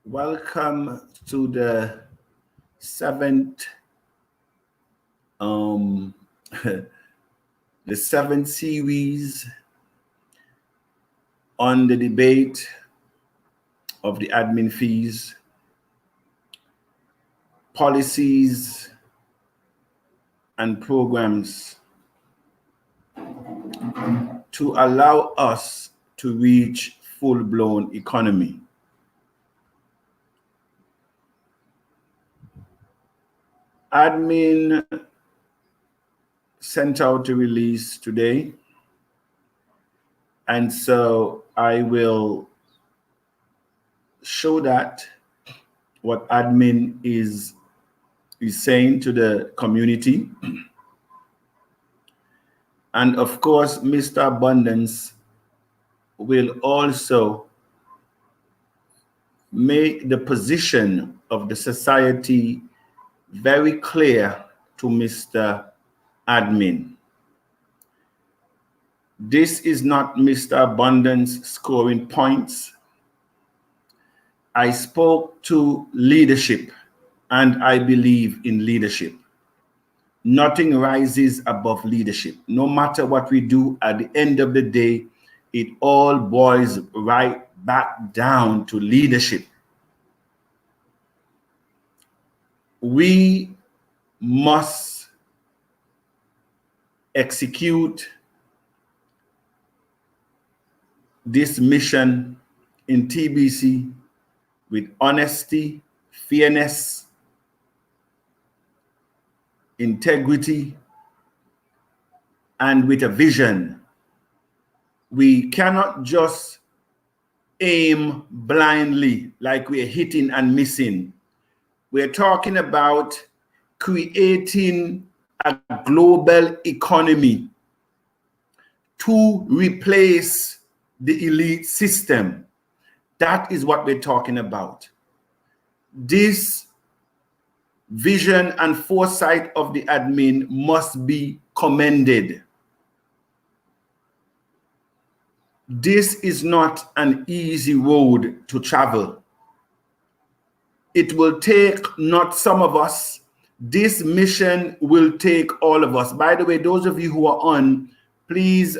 Welcome to the seventh the seventh series on the debate of the admin fees, policies and programs to allow us to reach full-blown economy. Admin sent out a release today, and so I will show that what admin is saying to the community. And of course, Mr. Abundance will also make the position of the society very clear to Mr. Admin. This is not Mr. Abundance scoring points. I spoke to leadership, and I believe in leadership. Nothing rises above leadership. No matter what we do, at the end of the day, it all boils right back down to leadership. We must execute this mission in TBC with honesty, fairness, integrity, and with a vision. We cannot just aim blindly like we're hitting and missing. We're talking about creating a global economy to replace the elite system. That is what we're talking about. This vision and foresight of the admin must be commended. This is not an easy road to travel. It will take not some of us. This mission will take all of us. By the way, those of you who are on, please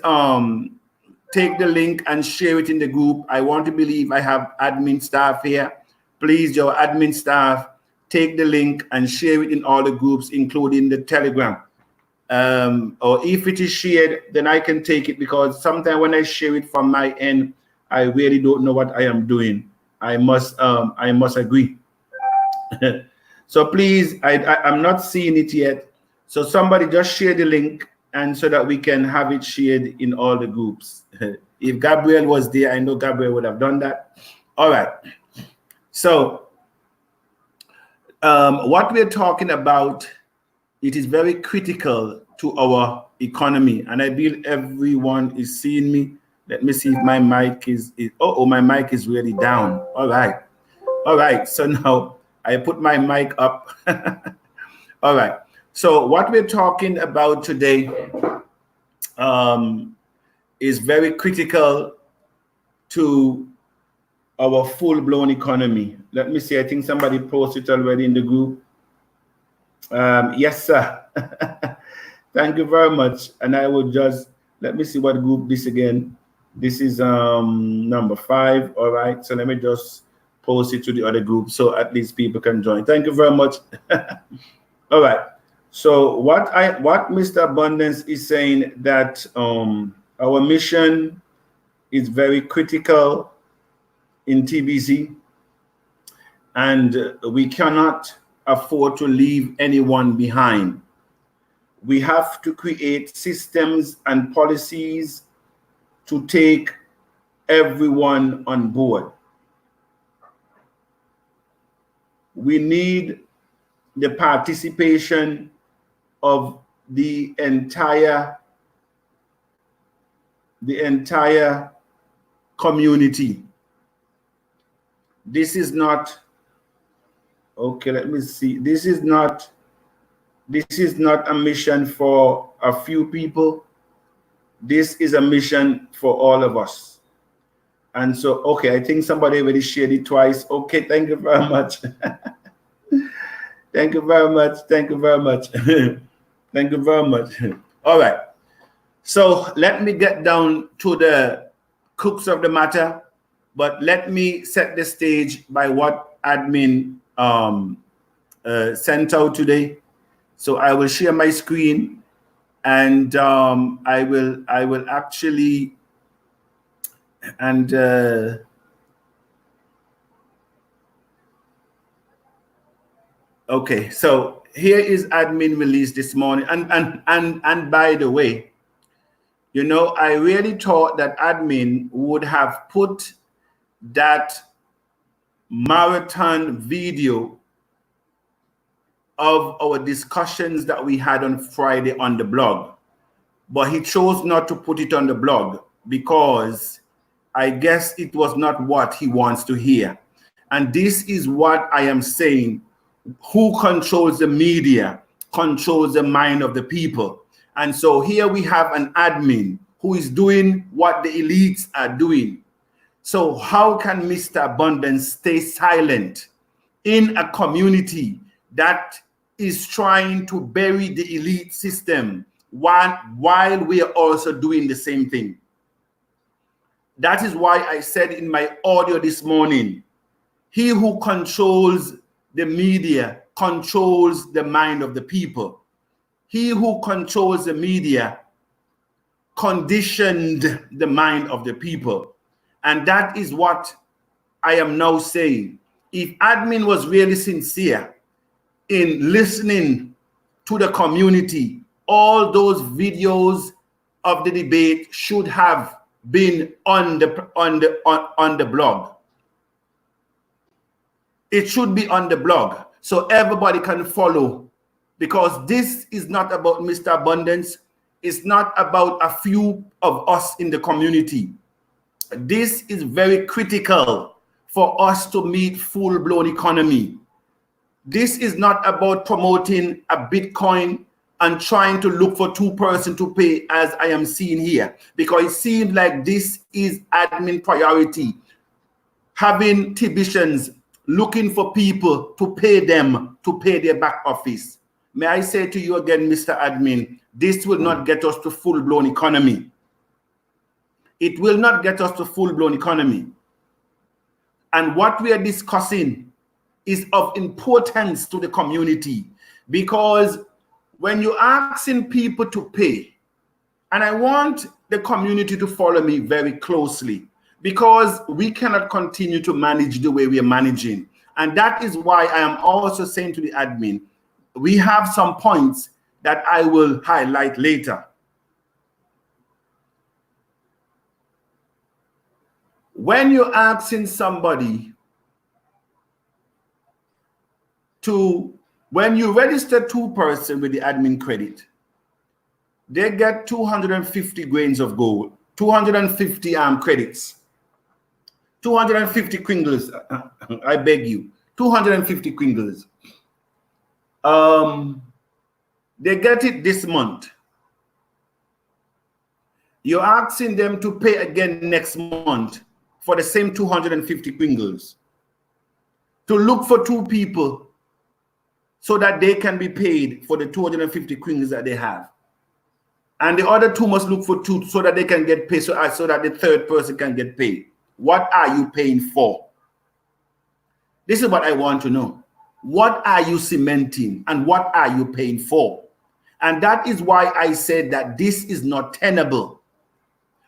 take the link and share it in the group. I want to believe I have admin staff here. Please, your admin staff, take the link and share it in all the groups, including the Telegram. Or if it is shared, then I can take it, because sometimes when I share it from my end, I really don't know what I am doing. I must agree. So please, I'm not seeing it yet. So somebody just share the link, and so that we can have it shared in all the groups. If Gabriel was there, I know Gabriel would have done that. All right. So what we're talking about, it is very critical to our economy, and I believe everyone is seeing me. Let me see if my mic is my mic is really down. All right. So now I put my mic up. All right. So what we're talking about today is very critical to our full-blown economy. Let me see. I think somebody posted already in the group. Yes, sir. Thank you very much. And I will just, let me see what group this again. This is number 5. All right. So let me just post it to the other group so at least people can join. Thank you very much. All right. So what Mr. Abundance is saying, that our mission is very critical in TBC, and we cannot afford to leave anyone behind. We have to create systems and policies to take everyone on board. We need the participation of the entire community. This is not, okay, let me see. This is not a mission for a few people. This is a mission for all of us. And so, okay, I think somebody already shared it twice. Okay, thank you very much. Thank you very much. Thank you very much. Thank you very much. All right. So let me get down to the crux of the matter, but let me set the stage by what admin sent out today. So I will share my screen, and I will actually okay. So here is admin release this morning, and by the way, you know, I really thought that admin would have put that marathon video of our discussions that we had on Friday on the blog, but he chose not to put it on the blog because I guess it was not what he wants to hear. And this is what I am saying. Who controls the media controls the mind of the people. And so here we have an admin who is doing what the elites are doing. So how can Mr. Abundance stay silent in a community that is trying to bury the elite system while we are also doing the same thing? That is why I said in my audio this morning, he who controls the media controls the mind of the people. He who controls the media conditioned the mind of the people. And that is what I am now saying. If admin was really sincere in listening to the community, all those videos of the debate should have been on the blog. It should be on the blog so everybody can follow, because this is not about Mr. Abundance. It's not about a few of us in the community. This is very critical for us to meet full-blown economy. This is not about promoting a Bitcoin and trying to look for two persons to pay, as I am seeing here, because it seems like this is admin priority. Having TBCians looking for people to pay them to pay their back office. May I say to you again, Mr. Admin, this will not get us to full-blown economy. It will not get us to full-blown economy. And what we are discussing is of importance to the community, because when you're asking people to pay, and I want the community to follow me very closely, because we cannot continue to manage the way we are managing. And that is why I am also saying to the admin, we have some points that I will highlight later. When you're asking somebody when you register two persons with the admin credit, they get 250 grains of gold, 250 credits, 250 kringles. I beg you, 250 kringles. They get it this month. You're asking them to pay again next month for the same 250 kringles, to look for two people so that they can be paid for the 250 kringles that they have. And the other two must look for two so that they can get paid, so that the third person can get paid. What are you paying for? This is what I want to know. What are you cementing and what are you paying for? And that is why I said that this is not tenable.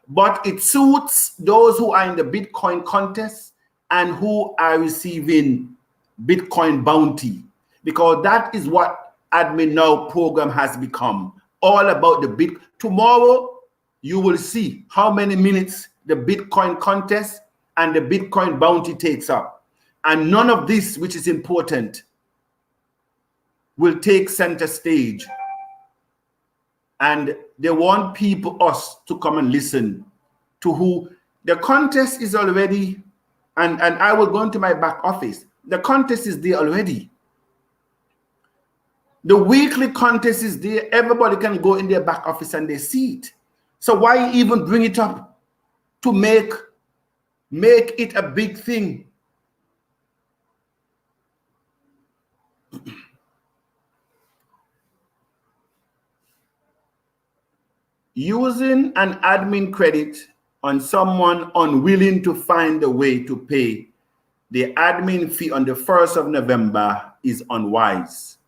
But it suits those who are in the Bitcoin contest and who are receiving Bitcoin bounty, because that is what Admin Now program has become. All about the Bitcoin. Tomorrow, you will see how many minutes the Bitcoin contest and the Bitcoin bounty takes up. And none of this, which is important, will take center stage. And they want us to come and listen to who the contest is already. And I will go into my back office. The contest is there already. The weekly contest is there. Everybody can go in their back office and they see it. So why even bring it up to make Make it a big thing. Using an admin credit on someone unwilling to find a way to pay the admin fee on the 1st of November is unwise.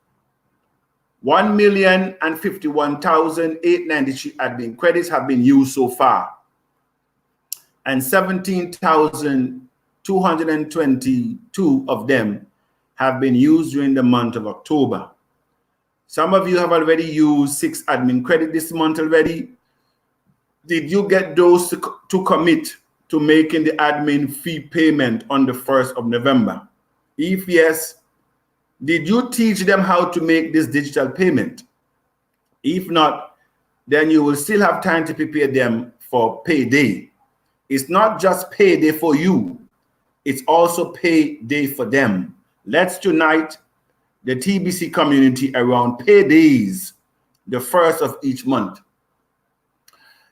1,051,893 admin credits have been used so far, and 17,222 of them have been used during the month of October. Some of you have already used 6 admin credit this month already. Did you get those to commit to making the admin fee payment on the 1st of November? If yes, did you teach them how to make this digital payment? If not, then you will still have time to prepare them for payday. It's not just payday for you, it's also payday for them. Let's unite the TBC community around paydays, the 1st of each month.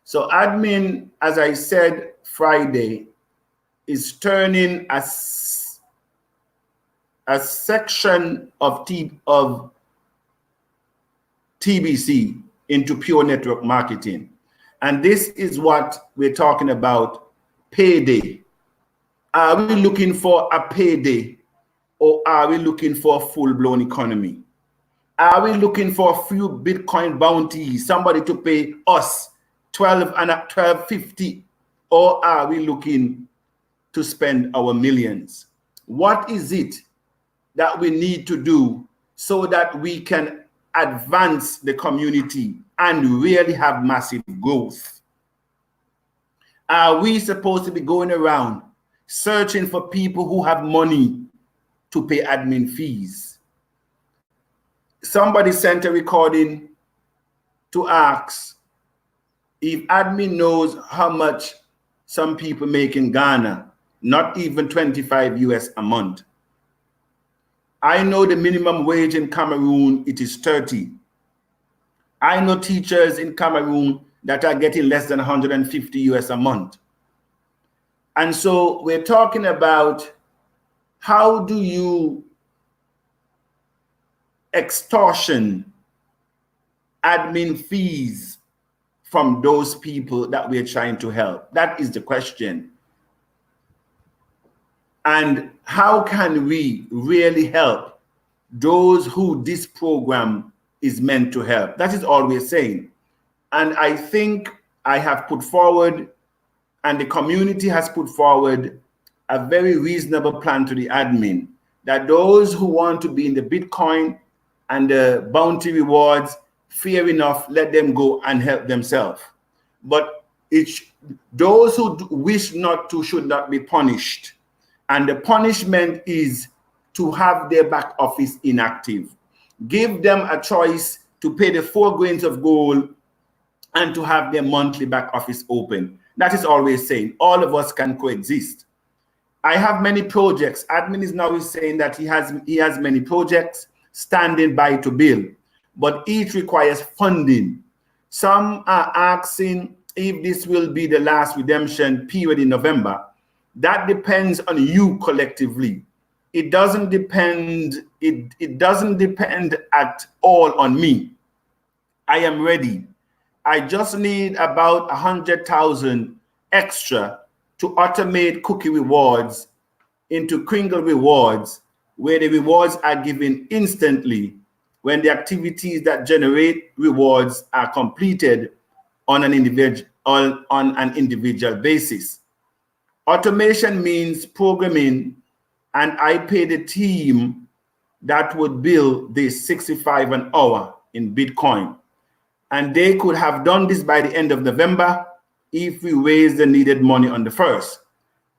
So admin, as I said Friday, is turning a section of TBC into pure network marketing. And this is what we're talking about, payday. Are we looking for a payday, or are we looking for a full-blown economy? Are we looking for a few Bitcoin bounties, somebody to pay us $12.50, or are we looking to spend our millions? What is it that we need to do so that we can advance the community and really have massive growth? Are we supposed to be going around searching for people who have money to pay admin fees? Somebody sent a recording to ask if admin knows how much some people make in Ghana, not even 25 US a month. I know the minimum wage in Cameroon, it is 30. I know teachers in Cameroon that are getting less than 150 US a month. And so we're talking about, how do you extortion admin fees from those people that we're trying to help? That is the question. And how can we really help those who this program is meant to help? That is all we're saying. And I think I have put forward, and the community has put forward, a very reasonable plan to the admin, that those who want to be in the Bitcoin and the bounty rewards, fair enough, let them go and help themselves. But those who wish not to should not be punished. And the punishment is to have their back office inactive. Give them a choice to pay the 4 grains of gold and to have their monthly back office open. That is always saying all of us can coexist. I have many projects. Admin is now saying that he has many projects standing by to build, but each requires funding. Some are asking if this will be the last redemption period in November. That depends on you collectively. It doesn't depend, it doesn't depend at all on me. I am ready. I just need about 100,000 extra to automate cookie rewards into Kringle rewards, where the rewards are given instantly when the activities that generate rewards are completed on an individual basis. Automation means programming, and I pay the team that would bill this 65 an hour in Bitcoin. And they could have done this by the end of November if we raise the needed money on the 1st.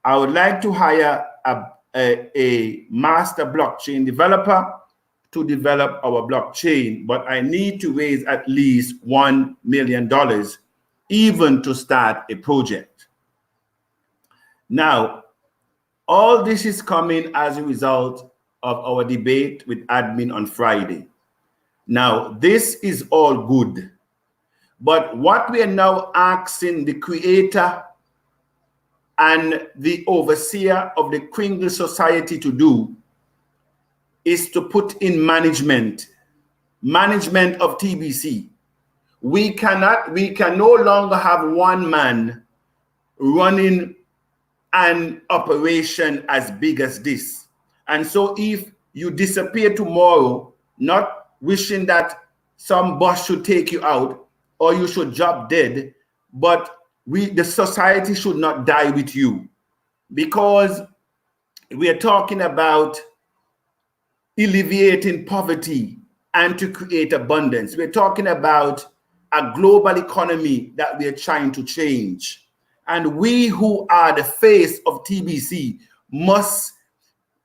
I would like to hire a master blockchain developer to develop our blockchain, but I need to raise at least $1 million even to start a project. Now, all this is coming as a result of our debate with admin on Friday. Now, this is all good, but what we are now asking the creator and the overseer of the Kringle Society to do is to put in management of TBC. We can no longer have one man running an operation as big as this. And so if you disappear tomorrow, not wishing that some boss should take you out or you should drop dead, but the society should not die with you, because we are talking about alleviating poverty and to create abundance. We're talking about a global economy that we are trying to change. And we who are the face of TBC must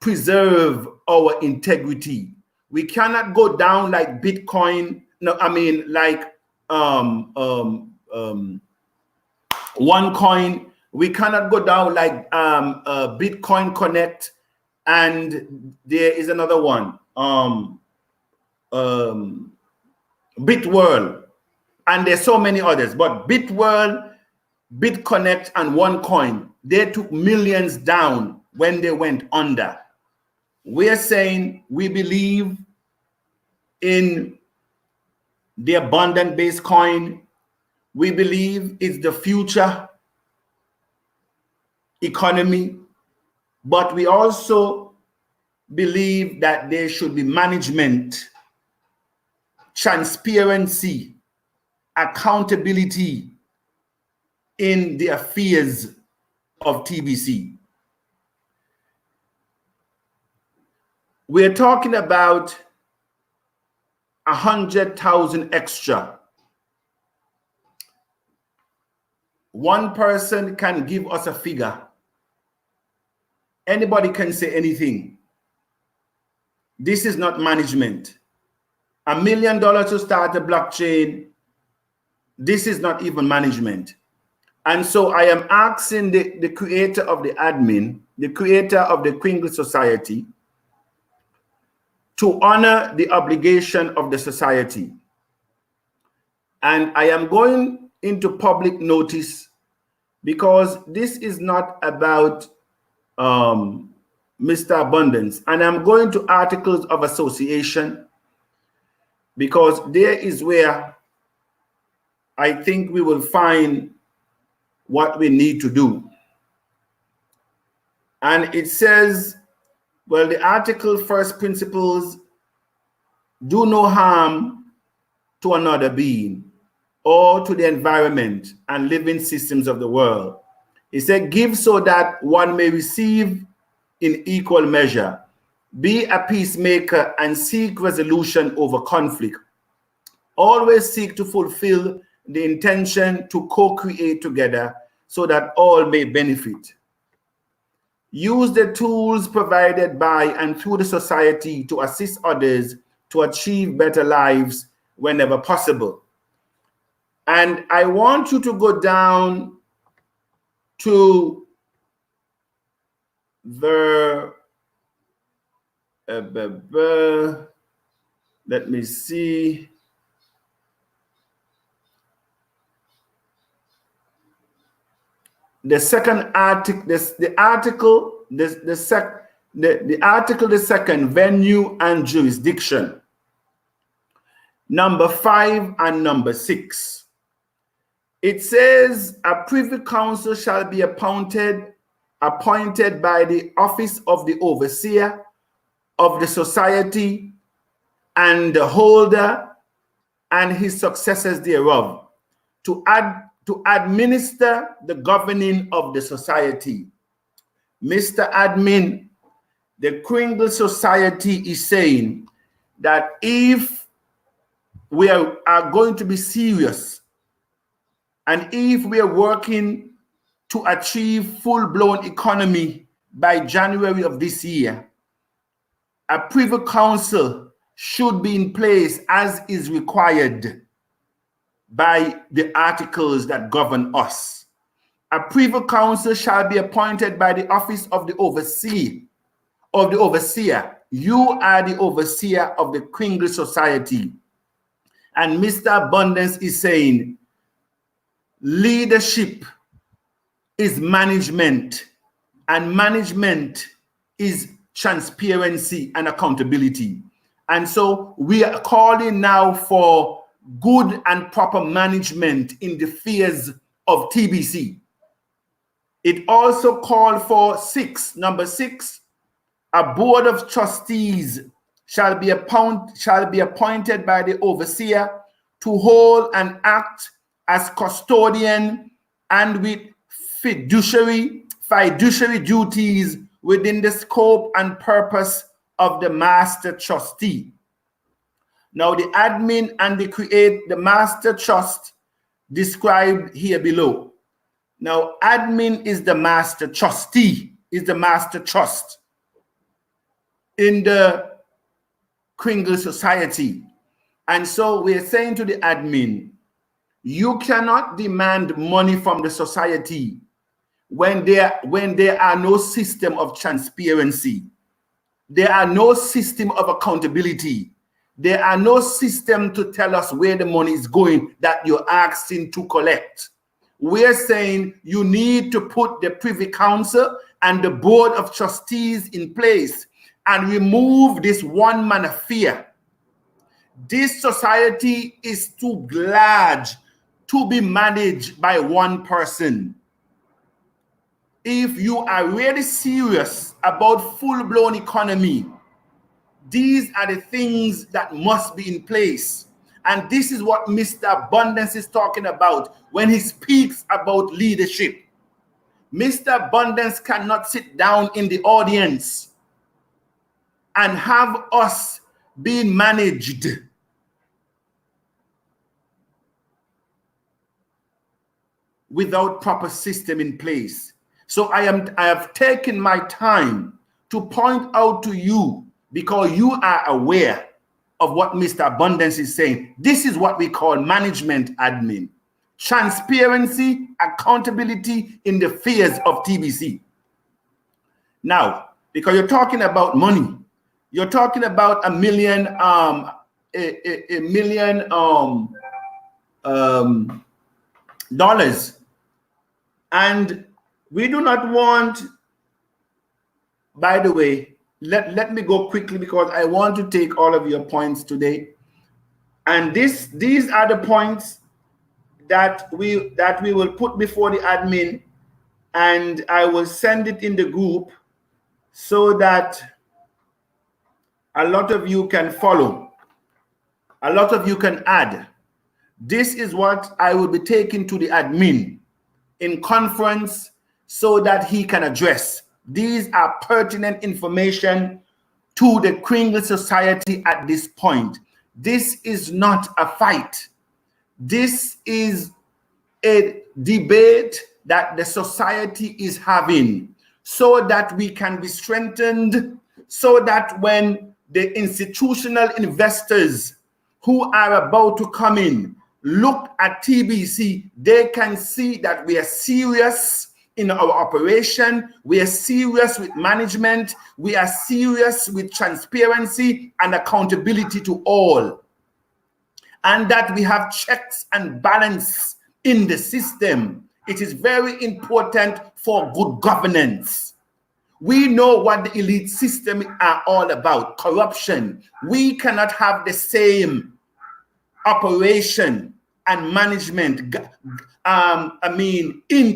preserve our integrity. We cannot go down like Bitcoin. No, I mean like OneCoin. We cannot go down like Bitcoin Connect, and there is another one, Bitworld, and there's so many others. But Bitworld, BitConnect, and OneCoin, they took millions down when they went under. We're saying we believe in the abundant-based coin. We believe it's the future economy, but we also believe that there should be management, transparency, accountability in the affairs of TBC. We're talking about 100,000 extra. One person can give us a figure. Anybody can say anything. This is not management. $1 million to start a blockchain. This is not even management. And so I am asking the creator of the admin, the creator of the Kringle Society, to honor the obligation of the society. And I am going into public notice, because this is not about Mr. Abundance. And I'm going to articles of association, because there is where I think we will find what we need to do. And it says, well, the article first principles: do no harm to another being or to the environment and living systems of the world. It said, give so that one may receive in equal measure. Be a peacemaker and seek resolution over conflict. Always seek to fulfill the intention to co-create together so that all may benefit. Use the tools provided by and through the society to assist others to achieve better lives whenever possible. And I want you to go down to the let me see. The second article, the article, the second, venue and jurisdiction. Number 5 and number 6. It says a privy council shall be appointed by the office of the overseer of the society and the holder and his successors thereof to administer the governing of the society. Mr. Admin, the Kringle Society is saying that if we are going to be serious, and if we are working to achieve full-blown economy by January of this year, a privy council should be in place as is required by the articles that govern us. A privy council shall be appointed by the office of the overseer. You are the overseer of the Kringle Society. And Mr. Abundance is saying leadership is management, and management is transparency and accountability. And so we are calling now for good and proper management in the affairs of TBC. It also called for number six, a board of trustees shall be appointed by the overseer to hold and act as custodian and with fiduciary duties within the scope and purpose of the master trustee. Now the admin and the master trust described here below. Now admin is the master trustee, is the master trust in the Kringle Society. And so we're saying to the admin, you cannot demand money from the society when there are no system of transparency. There are no system of accountability. There are no system to tell us where the money is going that you're asking to collect. We're saying you need to put the Privy Council and the Board of Trustees in place and remove this one-man affair. This society is too large to be managed by one person. If you are really serious about full-blown economy, these are the things that must be in place. And this is what Mr. Abundance is talking about when he speaks about leadership. Mr. Abundance cannot sit down in the audience and have us being managed without proper system in place. So I have taken my time to point out to you, because you are aware of what Mr. Abundance is saying. This is what we call management admin. Transparency, accountability in the affairs of TBC. Now, because you're talking about money, you're talking about $1 million, dollars. And we do not want, by the way, let me go quickly because I want to take all of your points today. And these are the points that we will put before the admin, and I will send it in the group so that a lot of you can follow. A lot of you can add. This is what I will be taking to the admin in conference so that he can address. These are pertinent information to the Kringle Society at this point. This is not a fight. This is a debate that the society is having so that we can be strengthened, so that when the institutional investors who are about to come in look at TBC, they can see that we are serious in our operation, we are serious with management, we are serious with transparency and accountability to all, and that we have checks and balance in the system. It is very important for good governance. We know what the elite system are all about, corruption. We cannot have the same operation and management in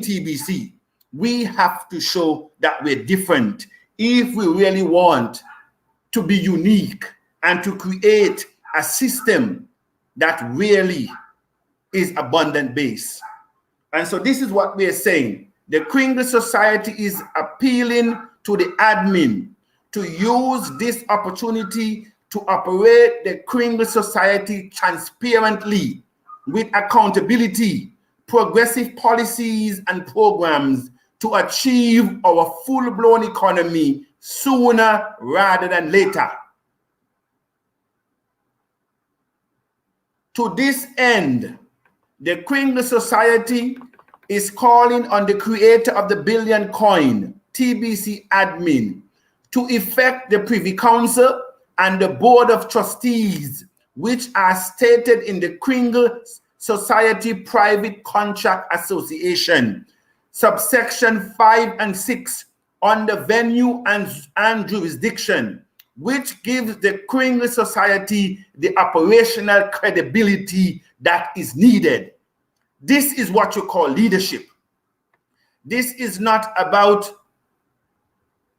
TBC. We have to show that we're different if we really want to be unique and to create a system that really is abundant base. And so this is what we are saying. The Kringle Society is appealing to the admin to use this opportunity to operate the Kringle Society transparently with accountability, progressive policies and programs to achieve our full-blown economy sooner rather than later. To this end, the Kringle Society is calling on the creator of the billion coin, TBC admin, to effect the Privy Council and the Board of Trustees, which are stated in the Kringle Society Private Contract Association, subsection 5 and 6 on the venue and jurisdiction, which gives the Criminal Society the operational credibility that is needed. This is what you call leadership. This is not about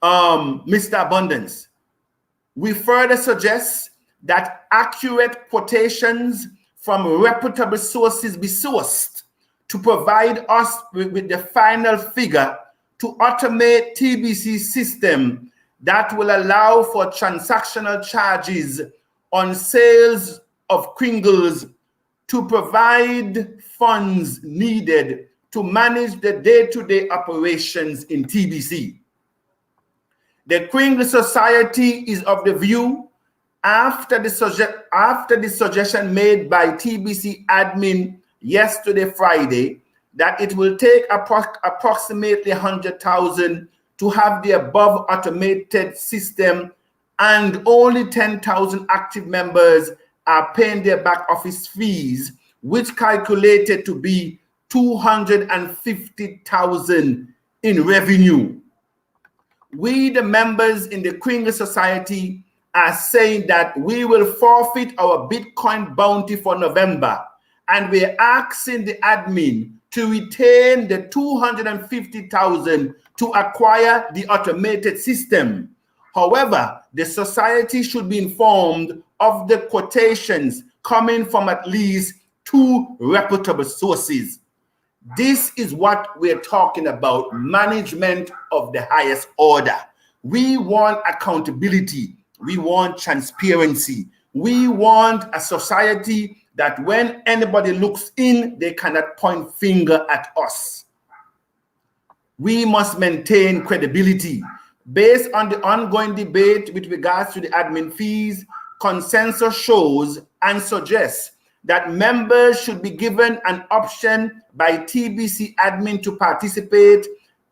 Mr. Abundance. We further suggest that accurate quotations from reputable sources be sourced to provide us with the final figure to automate TBC system that will allow for transactional charges on sales of Kringles to provide funds needed to manage the day-to-day operations in TBC. The Kringle Society is of the view, after the suggestion made by TBC admin yesterday, Friday, that it will take approximately 100,000 to have the above automated system, and only 10,000 active members are paying their back office fees, which calculated to be 250,000 in revenue. We, the members in the Kringle Society, are saying that we will forfeit our Bitcoin bounty for November, and we're asking the admin to retain the 250,000 to acquire the automated system. However, the society should be informed of the quotations coming from at least 2 reputable sources. This is what we're talking about, management of the highest order. We want accountability. We want transparency. We want a society that when anybody looks in, they cannot point finger at us. We must maintain credibility. Based on the ongoing debate with regards to the admin fees, consensus shows and suggests that members should be given an option by TBC admin to participate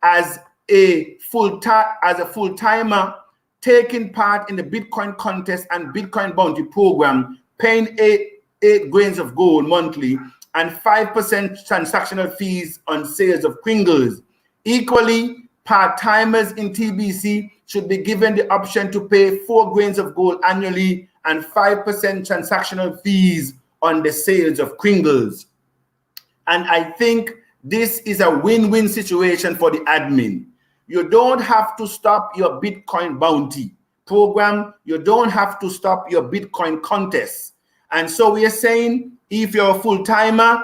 as a full-timer, taking part in the Bitcoin contest and Bitcoin bounty program, paying 8 grains of gold monthly and 5% transactional fees on sales of Kringles. Equally, part-timers in TBC should be given the option to pay 4 grains of gold annually and 5% transactional fees on the sales of Kringles. And I think this is a win-win situation for the admin. You don't have to stop your Bitcoin bounty program. You don't have to stop your Bitcoin contest. And so we are saying, if you're a full-timer,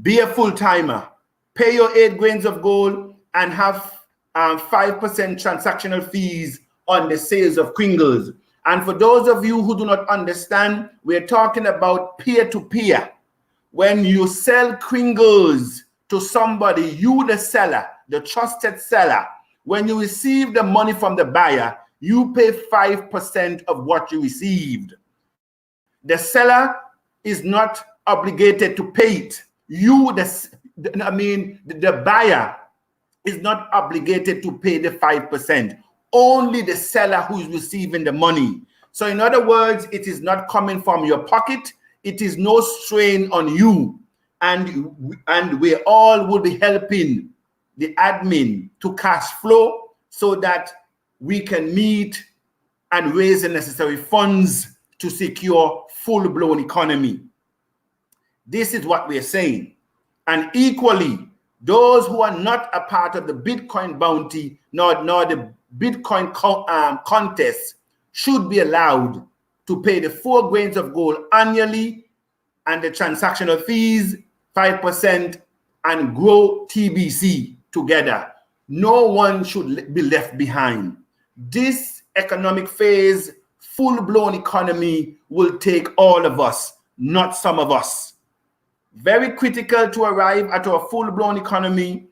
be a full-timer. Pay your 8 grains of gold and have 5% transactional fees on the sales of Kringles. And for those of you who do not understand, we're talking about peer-to-peer. When you sell Kringles to somebody, you the seller, the trusted seller, when you receive the money from the buyer, you pay 5% of what you received. The seller is not obligated to pay it. The buyer is not obligated to pay the 5%. Only the seller who is receiving the money. So in other words, it is not coming from your pocket. It is no strain on you. And we all will be helping the admin to cash flow so that we can meet and raise the necessary funds to secure full-blown economy. This is what we're saying. And equally, those who are not a part of the Bitcoin bounty nor the Bitcoin contest should be allowed to pay the 4 grains of gold annually and the transactional fees 5% and grow TBC together. No one should be left behind. This economic phase, full-blown economy, will take all of us, not some of us. Very critical to arrive at our full-blown economy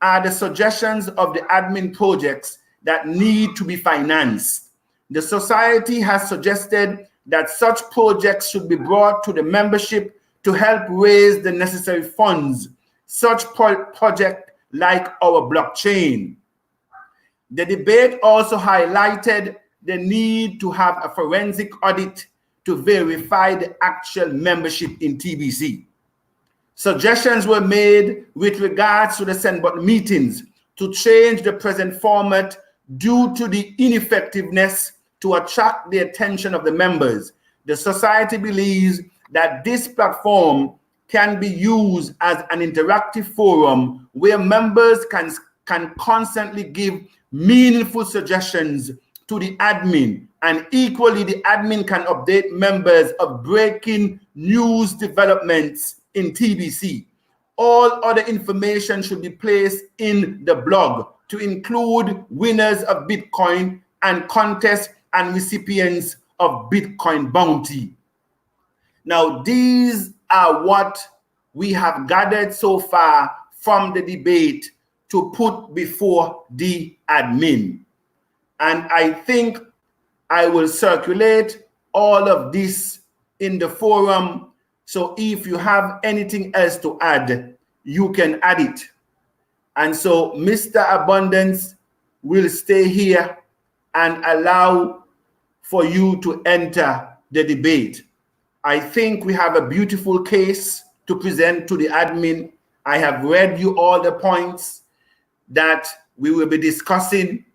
are the suggestions of the admin projects that need to be financed. The society has suggested that such projects should be brought to the membership to help raise the necessary funds, such project like our blockchain. The debate also highlighted the need to have a forensic audit to verify the actual membership in TBC. Suggestions were made with regards to the send button meetings to change the present format due to the ineffectiveness to attract the attention of the members. The society believes that this platform can be used as an interactive forum where members can constantly give meaningful suggestions to the admin, and equally the admin can update members of breaking news developments in TBC. All other information should be placed in the blog to include winners of Bitcoin and contests and recipients of Bitcoin bounty. Now, these are what we have gathered so far from the debate to put before the admin. And I think I will circulate all of this in the forum. So if you have anything else to add, you can add it. And so Mr. Abundance will stay here and allow for you to enter the debate. I think we have a beautiful case to present to the admin. I have read you all the points that we will be discussing,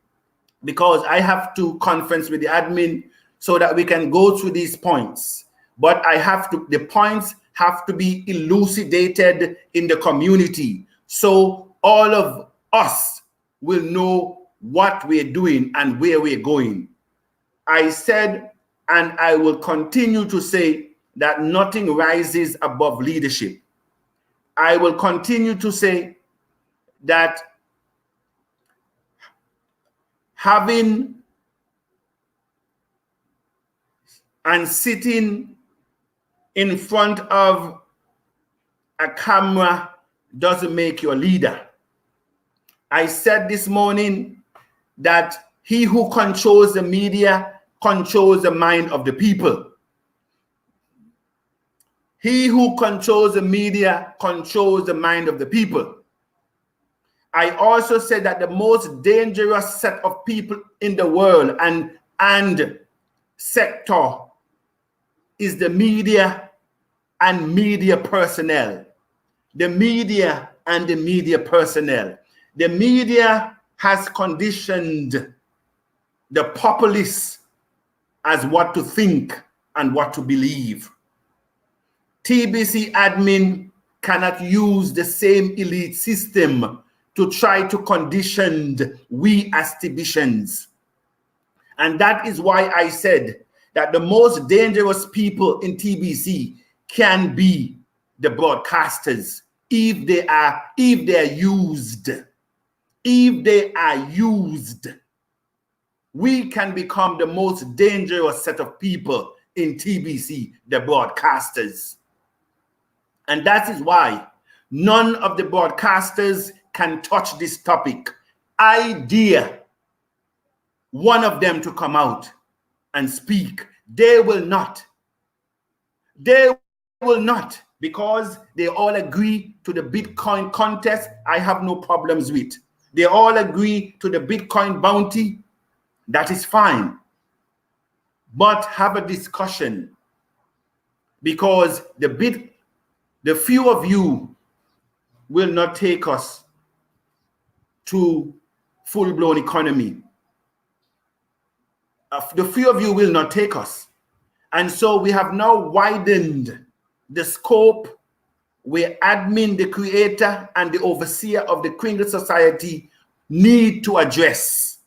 because I have to conference with the admin so that we can go through these points. But the points have to be elucidated in the community, so all of us will know what we're doing and where we're going. I said, and I will continue to say, that nothing rises above leadership. I will continue to say that having and sitting in front of a camera doesn't make you a leader. I said this morning that he who controls the media controls the mind of the people. He who controls the media controls the mind of the people. I also said that the most dangerous set of people in the world and sector is the media and media personnel. The media and the media personnel. The media has conditioned the populace as what to think and what to believe. TBC admin cannot use the same elite system to try to condition we as TBCians. And that is why I said that the most dangerous people in TBC can be the broadcasters if they are used. If they are used, we can become the most dangerous set of people in TBC, the broadcasters. And that is why none of the broadcasters can touch this topic. I dare one of them to come out and speak. They will not. They will not, because they all agree to the Bitcoin contest. I have no problems with. They all agree to the Bitcoin bounty. That is fine. But have a discussion, because the few of you will not take us to full-blown economy. The few of you will not take us. And so we have now widened the scope where admin, the creator, and the overseer of the Kringle Society need to address,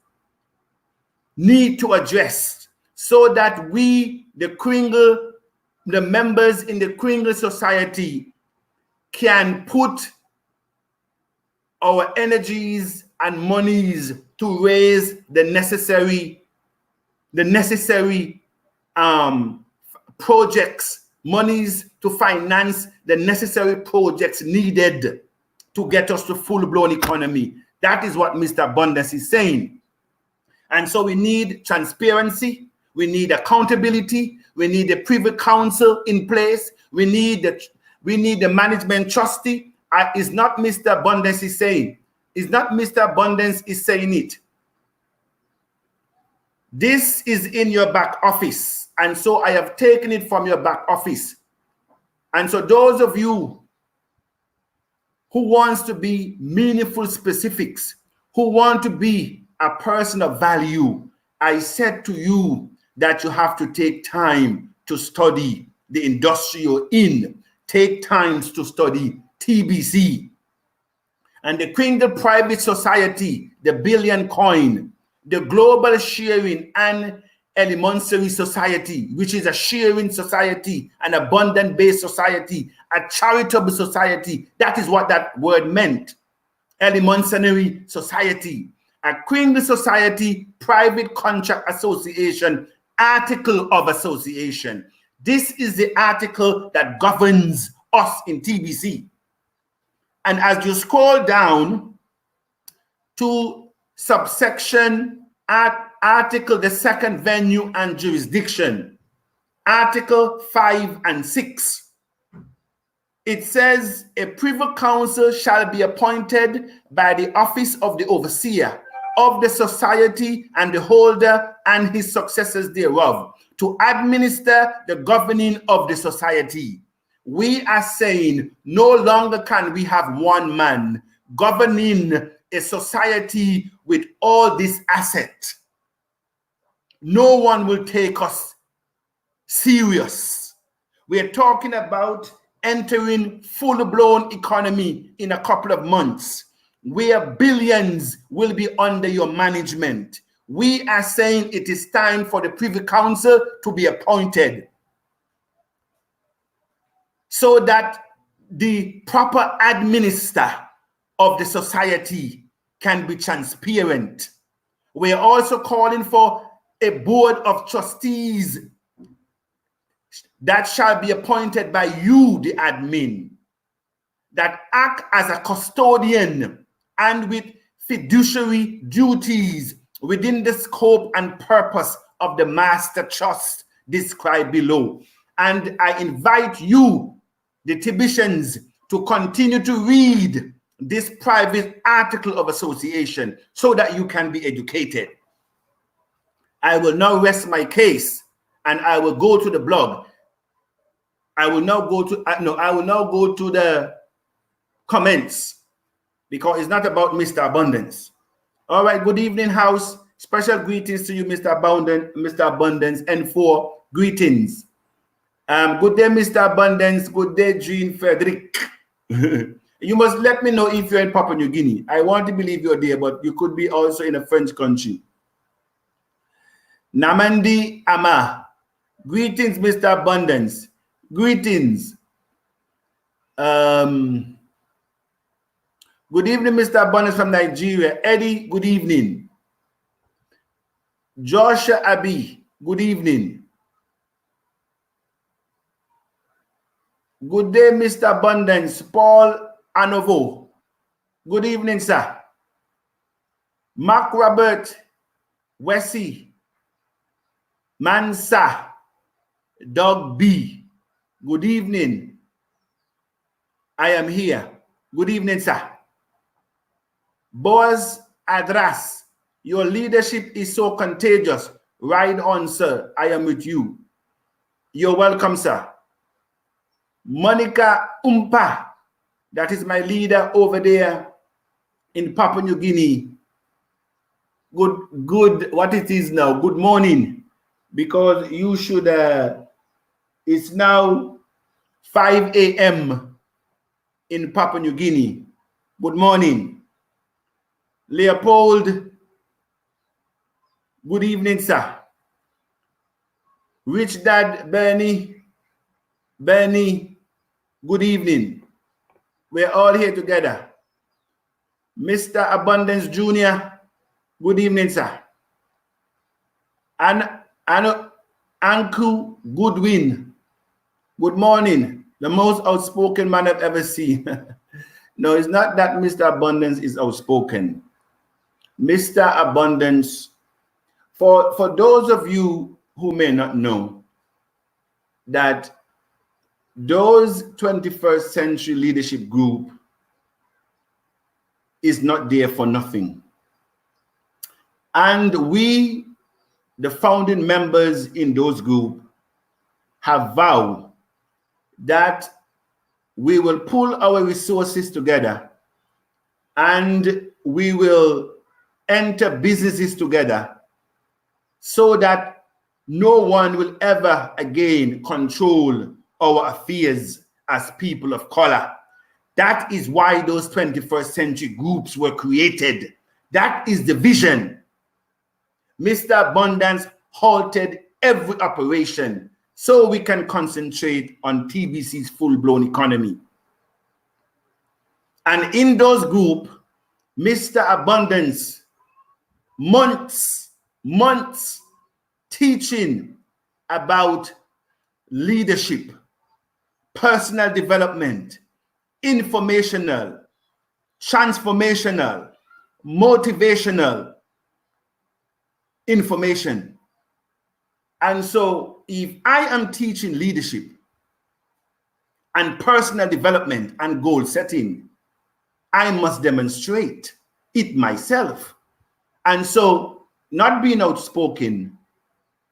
so that we, the Kringle, the members in the Kringle Society, can put our energies and monies to raise the necessary projects, monies to finance the necessary projects needed to get us to full-blown economy. That is what Mr. Abundance is saying. And so we need transparency, we need accountability, we need a privy council in place, we need the management trustee. It's not Mr. Abundance is saying. It's not Mr. Abundance is saying it. This is in your back office. And so I have taken it from your back office. And so those of you who wants to be meaningful specifics, who want to be a person of value, I said to you that you have to take time to study the industry you're in. Take times to study TBC and the Kringle Private Society, the Billion Coin, the Global Sharing and Elementary Society, which is a sharing society, an abundant-based society, a charitable society. That is what that word meant. Elementary Society, a Kringle Society, Private Contract Association, Article of Association. This is the article that governs us in TBC. And as you scroll down to subsection article, the second venue and jurisdiction, article 5 and 6, it says a privy council shall be appointed by the office of the overseer of the society and the holder and his successors thereof to administer the governing of the society. We are saying no longer can we have one man governing a society with all this asset. No one will take us serious. We are talking about entering full-blown economy in a couple of months, where billions will be under your management. We are saying it is time for the Privy Council to be appointed so that the proper administrator of the society can be transparent. We are also calling for a board of trustees that shall be appointed by you, the admin, that act as a custodian and with fiduciary duties within the scope and purpose of the master trust described below. And I invite you, the TBCians, to continue to read this private article of association so that you can be educated. I will now rest my case and I will go to the blog. I will now go to the comments because it's not about Mr. Abundance. All right, good evening, house. Special greetings to you, Mr. Abundance, and for greetings. Good day, Mr. Abundance. Good day, Jean Frederick. You must let me know if you're in Papua New Guinea. I want to believe you're there, but you could be also in a French country. Namandi Ama. Greetings, Mr. Abundance. Greetings. Good evening, Mr. Abundance from Nigeria. Eddie, good evening. Joshua Abi, good evening. Good day, Mr. Abundance. Paul Anovo, good evening, sir. Mark Robert, Wessie, Mansa, Doug B, good evening. I am here. Good evening, sir. Boaz Adras, your leadership is so contagious. Ride on, sir. I am with you. You're welcome, sir. Monica Umpa, that is my leader over there in Papua New Guinea. Good, what it is now, good morning, because you should, it's now 5 a.m. in Papua New Guinea. Good morning. Leopold, good evening, sir. Rich Dad Bernie, good evening. We're all here together. Mr. Abundance Jr., good evening, sir. And Uncle Goodwin, good morning. The most outspoken man I've ever seen. No, it's not that Mr. Abundance is outspoken. Mr. Abundance, for those of you who may not know, that those 21st century leadership group is not there for nothing. And we, the founding members in those groups, have vowed that we will pull our resources together and we will enter businesses together so that no one will ever again control our affairs as people of color. That is why those 21st century groups were created. That is the vision. Mr. Abundance halted every operation so we can concentrate on TBC's full-blown economy. And in those groups, Mr. Abundance, months teaching about leadership, personal development, informational, transformational, motivational information. And so if I am teaching leadership and personal development and goal setting, I must demonstrate it myself. And so, not being outspoken,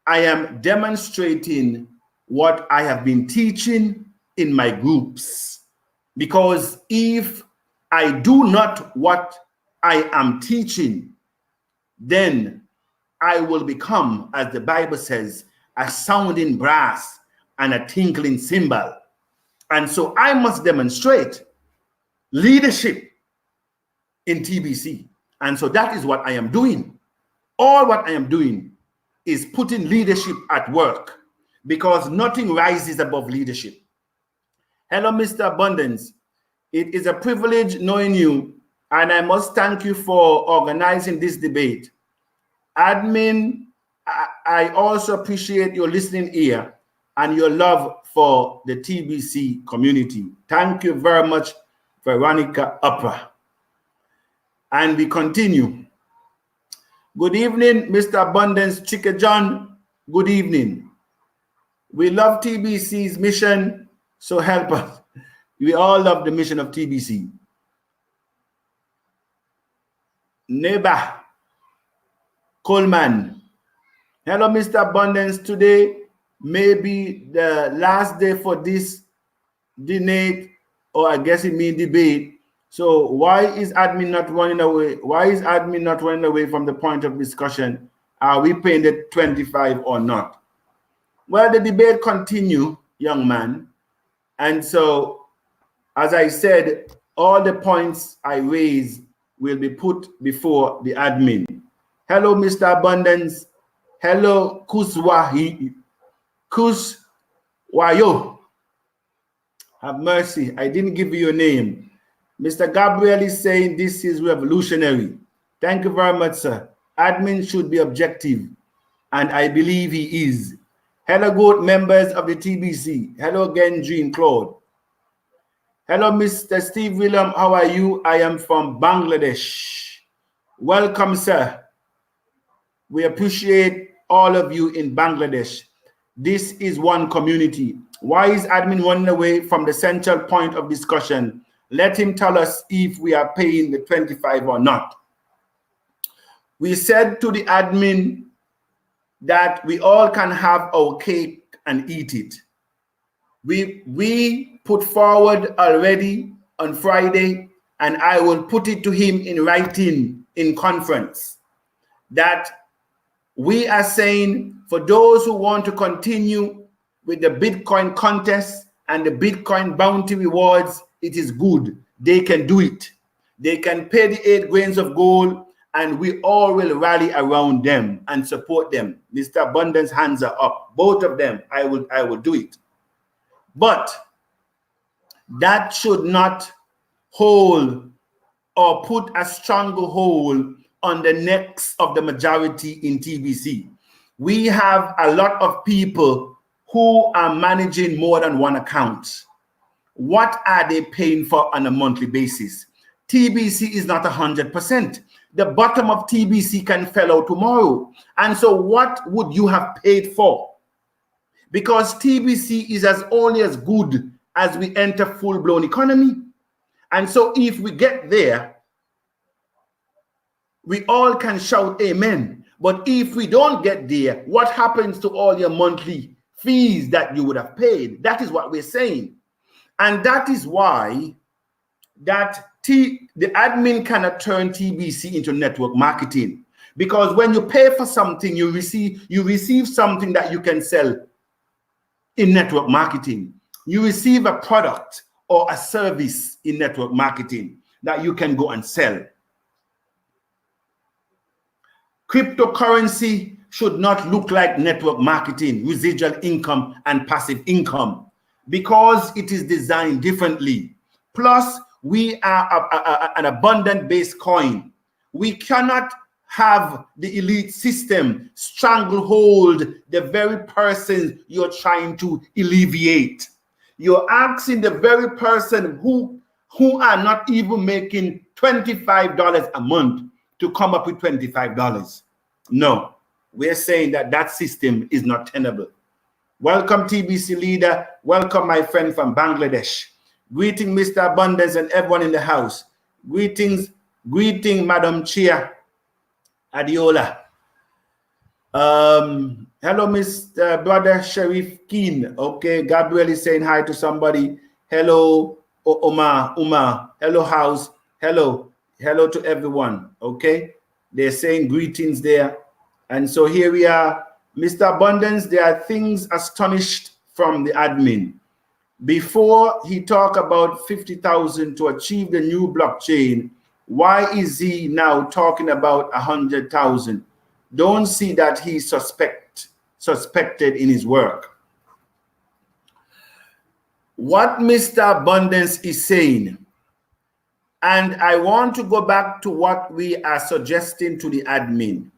I am demonstrating what I have been teaching in my groups. Because if I do not what I am teaching, then I will become, as the Bible says, a sounding brass and a tinkling cymbal. And so I must demonstrate leadership in TBC. And so that is what I am doing. All what I am doing is putting leadership at work, because nothing rises above leadership. Hello, Mr. Abundance. It is a privilege knowing you, and I must thank you for organizing this debate. Admin, I also appreciate your listening ear and your love for the TBC community. Thank you very much, Veronica Upper. And we continue. Good evening, Mr. Abundance Chike John. Good evening. We love TBC's mission, so help us. We all love the mission of TBC. Neighbor Coleman. Hello, Mr. Abundance. Today may be the last day for this debate, or I guess it means debate. So why is admin not running away? Why is admin not running away from the point of discussion? Are we paying the 25 or not? Well, the debate continue, young man. And so, as I said, all the points I raise will be put before the admin. Hello, Mr. Abundance. Hello, Kuswayo. Have mercy, I didn't give you your name. Mr. Gabriel is saying this is revolutionary. Thank you very much, sir. Admin should be objective, and I believe he is. Hello, good members of the TBC. Hello again, Jean Claude. Hello, Mr. Steve William. How are you? I am from Bangladesh. Welcome, sir. We appreciate all of you in Bangladesh. This is one community. Why is admin running away from the central point of discussion? Let him tell us if we are paying the 25 or not. We said to the admin that we all can have our cake and eat it. We put forward already on Friday, and I will put it to him in writing in conference, that we are saying for those who want to continue with the Bitcoin contest and the Bitcoin bounty rewards, it is good. They can do it. They can pay the 8 grains of gold, and we all will rally around them and support them. Mr. Abundance, hands are up. Both of them, I will do it. But that should not hold or put a stronger hold on the necks of the majority in TBC. We have a lot of people who are managing more than one account. What are they paying for on a monthly basis? TBC is not 100%. The bottom of TBC can fall out tomorrow. And so what would you have paid for? Because TBC is only as good as we enter full-blown economy. And so if we get there, we all can shout amen. But if we don't get there, what happens to all your monthly fees that you would have paid? That is what we're saying. And that is why that the admin cannot turn TBC into network marketing. Because when you pay for something, you receive something that you can sell in network marketing. You receive a product or a service in network marketing that you can go and sell. Cryptocurrency should not look like network marketing, residual income, and passive income, because it is designed differently. Plus, we are an abundant-based coin. We cannot have the elite system stranglehold the very person you're trying to alleviate. You're asking the very person who are not even making $25 a month to come up with $25. No, we're saying that that system is not tenable. Welcome, TBC leader. Welcome, my friend from Bangladesh. Greeting, Mr. Abundance, and everyone in the house. Greetings, Madam Chia Adiola. Hello, Mr. Brother Sharif Keen. Okay, Gabriel is saying hi to somebody. Hello, Umar. Hello, house. Hello to everyone. Okay, they're saying greetings there. And so here we are. Mr. Abundance, there are things astonished from the admin. Before he talked about 50,000 to achieve the new blockchain, why is he now talking about 100,000? Don't see that he's suspected in his work. What Mr. Abundance is saying, and I want to go back to what we are suggesting to the admin.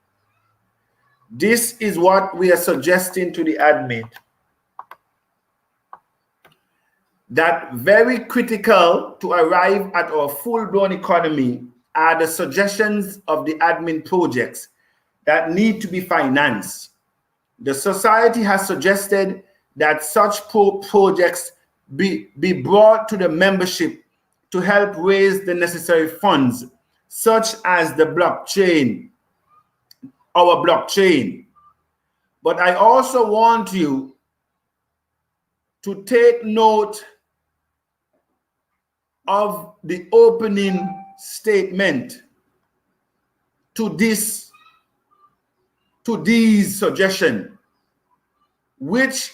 This is what we are suggesting to the admin. That very critical to arrive at our full-blown economy are the suggestions of the admin projects that need to be financed. The society has suggested that such projects be brought to the membership to help raise the necessary funds, such as the blockchain, our blockchain. But I also want you to take note of the opening statement to these suggestions, which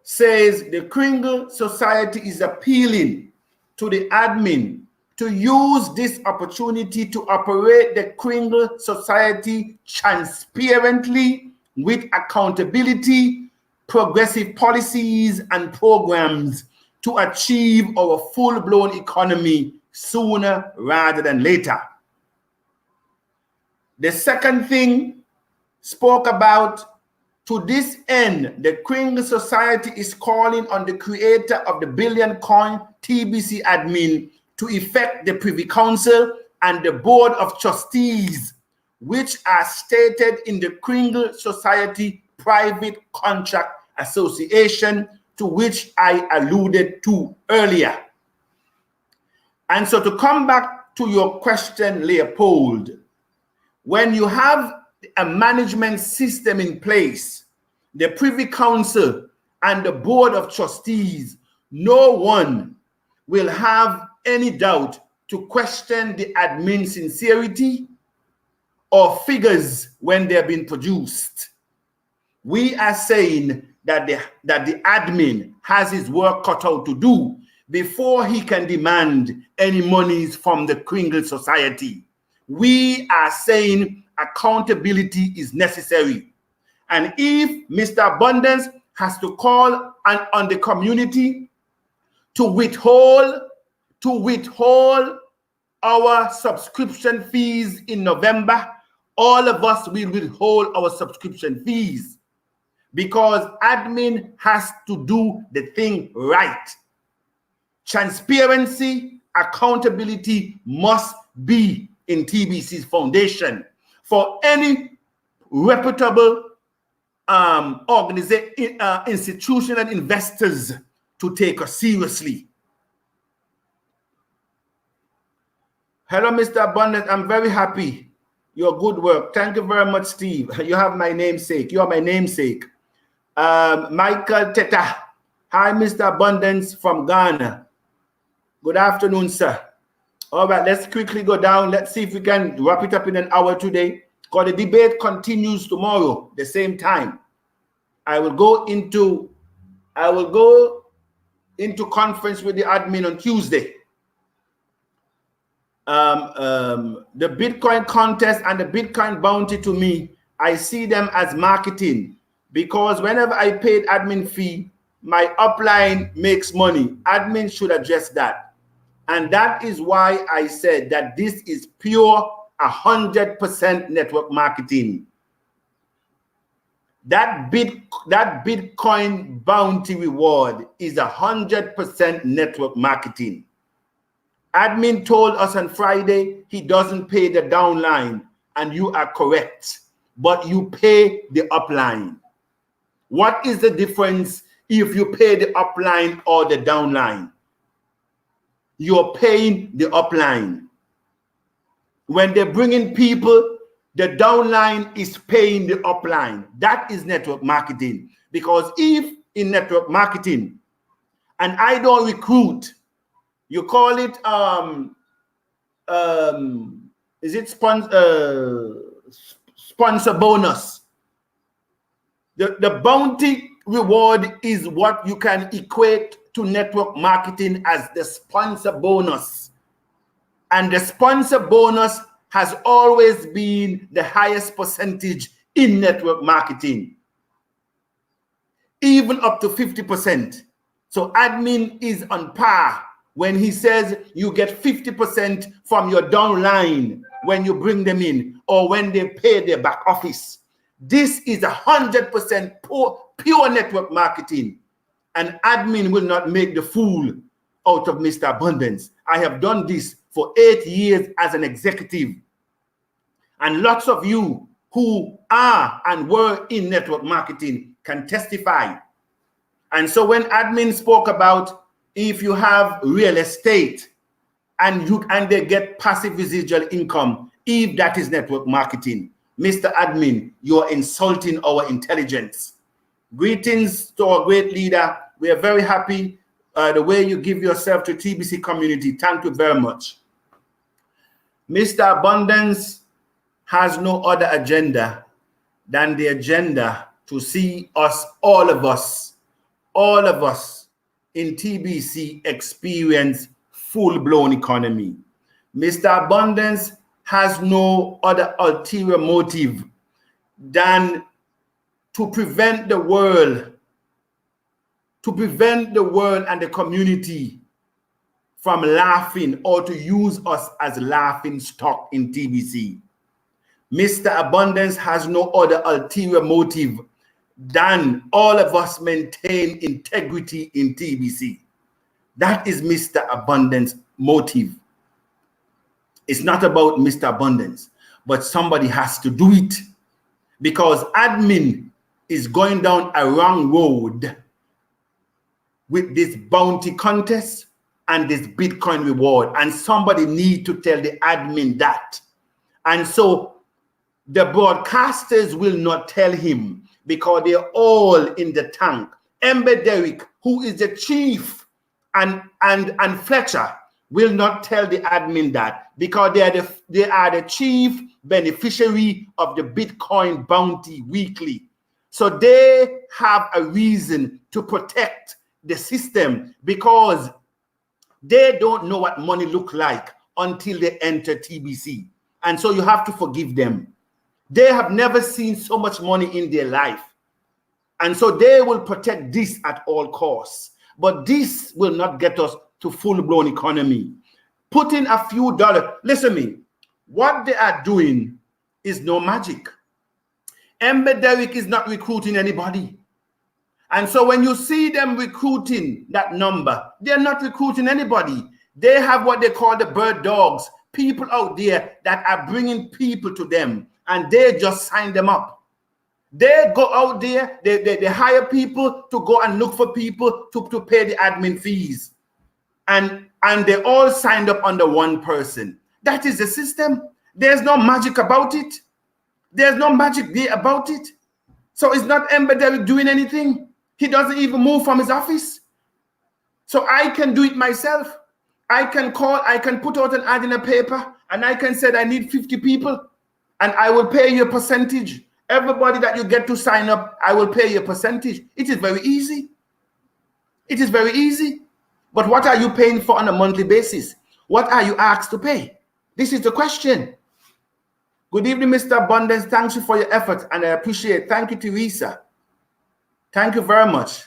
says the Kringle Society is appealing to the admin to use this opportunity to operate the Kringle Society transparently with accountability, progressive policies, and programs to achieve our full-blown economy sooner rather than later. The second thing spoke about, to this end, the Kringle Society is calling on the creator of the Billion Coin TBC admin to effect the Privy Council and the Board of Trustees, which are stated in the Kringle Society Private Contract Association, to which I alluded to earlier. And so to come back to your question, Leopold, when you have a management system in place, the Privy Council and the Board of Trustees, no one will have any doubt to question the admin sincerity or figures when they're being produced. We are saying that the admin has his work cut out to do before he can demand any monies from the Kringle Society. We are saying accountability is necessary. And if Mr. Abundance has to call on the community to withhold our subscription fees in November, all of us will withhold our subscription fees, because admin has to do the thing right. Transparency, accountability must be in TBC's foundation for any reputable institutional investors to take us seriously. Hello, Mr. Abundant. I'm very happy. Your good work. Thank you very much, Steve. You have my namesake. You are my namesake. Michael Teta. Hi, Mr. Abundance from Ghana. Good afternoon, sir. All right, let's quickly go down. Let's see if we can wrap it up in an hour today, because the debate continues tomorrow, the same time. I will go into conference with the admin on Tuesday. The Bitcoin contest and the Bitcoin bounty, to me, I see them as marketing, because whenever I paid admin fee, my upline makes money. Admin should address that. And that is why I said that this is pure 100% network marketing. That Bitcoin bounty reward is 100% network marketing. Admin told us on Friday he doesn't pay the downline, and you are correct, but you pay the upline. What is the difference if you pay the upline or the downline? You're paying the upline. When they bring in people, the downline is paying the upline. That is network marketing. Because if in network marketing, and I don't recruit, you call it is it sponsor bonus? The bounty reward is what you can equate to network marketing as the sponsor bonus. And the sponsor bonus has always been the highest percentage in network marketing, even up to 50%. So admin is on par when he says you get 50% from your downline when you bring them in, or when they pay their back office. This is 100% pure network marketing, and admin will not make the fool out of Mr. Abundance. I have done this for 8 years as an executive, and lots of you who are and were in network marketing can testify. And so when admin spoke about if you have real estate and they get passive residual income, if that is network marketing, Mr. Admin, you are insulting our intelligence. Greetings to our great leader. We are very happy the way you give yourself to TBC community. Thank you very much. Mr. Abundance has no other agenda than the agenda to see us, all of us in TBC experience full-blown economy. Mr. Abundance has no other ulterior motive than to prevent the world and the community from laughing, or to use us as laughing stock in TBC. Mr. Abundance has no other ulterior motive than all of us maintain integrity in TBC. That is Mr. Abundance's motive. It's not about Mr. Abundance, but somebody has to do it, because admin is going down a wrong road with this bounty contest and this Bitcoin reward, and somebody need to tell the admin that. And so the broadcasters will not tell him, because they're all in the tank. Ember Derrick, who is the chief, and Fletcher will not tell the admin that, because they are the chief beneficiary of the Bitcoin bounty weekly. So they have a reason to protect the system, because they don't know what money look like until they enter TBC. And so you have to forgive them. They have never seen so much money in their life. And so they will protect this at all costs. But this will not get us to full-blown economy. Put in a few dollars. Listen to me. What they are doing is no magic. Ember Derrick is not recruiting anybody. And so when you see them recruiting that number, they're not recruiting anybody. They have what they call the bird dogs, people out there that are bringing people to them, and they just sign them up. They go out there, they hire people to go and look for people to pay the admin fees. And they all signed up under one person. That is the system. There's no magic about it. There's no magic about it. So it's not Ember Derrick doing anything. He doesn't even move from his office. So I can do it myself. I can call, I can put out an ad in a paper, and I can say I need 50 people, and I will pay you a percentage. Everybody that you get to sign up, I will pay you a percentage. It is very easy. It is very easy. But what are you paying for on a monthly basis? What are you asked to pay? This is the question. Good evening, Mr. Abundance. Thank you for your effort, and I appreciate it. Thank you, Teresa. Thank you very much.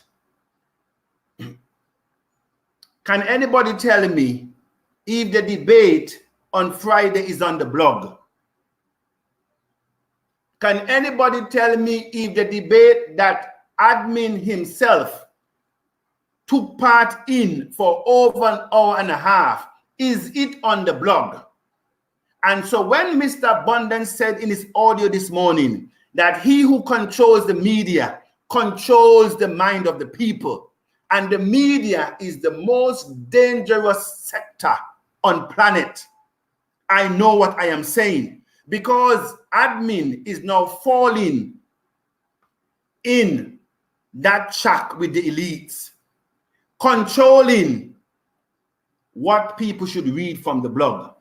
Can anybody tell me if the debate on Friday is on the blog? Can anybody tell me if the debate that admin himself took part in for over an hour and a half, is it on the blog? And so when Mr. Abundance said in his audio this morning that he who controls the media controls the mind of the people, and the media is the most dangerous sector on planet, I know what I am saying, because admin is now falling in that track with the elites, controlling what people should read from the blog.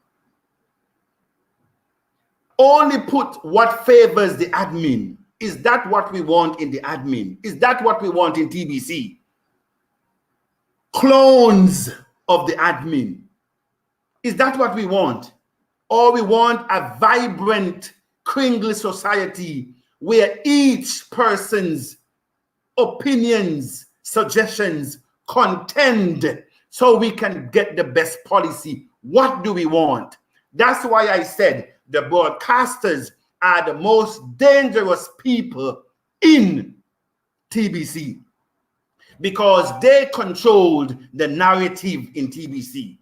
Only put what favors the admin. Is that what we want in the admin? Is that what we want in TBC? Clones of the admin. Is that what we want? Or we want a vibrant, kringle society where each person's opinions, suggestions contend so we can get the best policy. What do we want? That's why I said the broadcasters are the most dangerous people in TBC, because they controlled the narrative in TBC.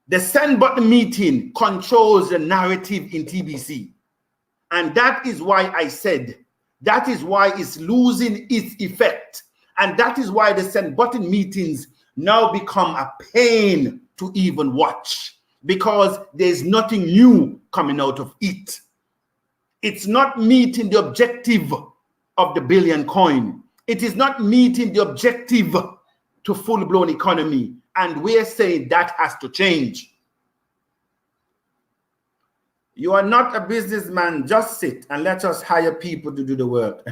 The send button meeting controls the narrative in TBC. And that is why I said, that is why it's losing its effect. And that is why the send button meetings now become a pain to even watch, because there's nothing new coming out of it. It's not meeting the objective of the billion coin. It is not meeting the objective to full-blown economy. And we're saying that has to change. You are not a businessman. Just sit and let us hire people to do the work.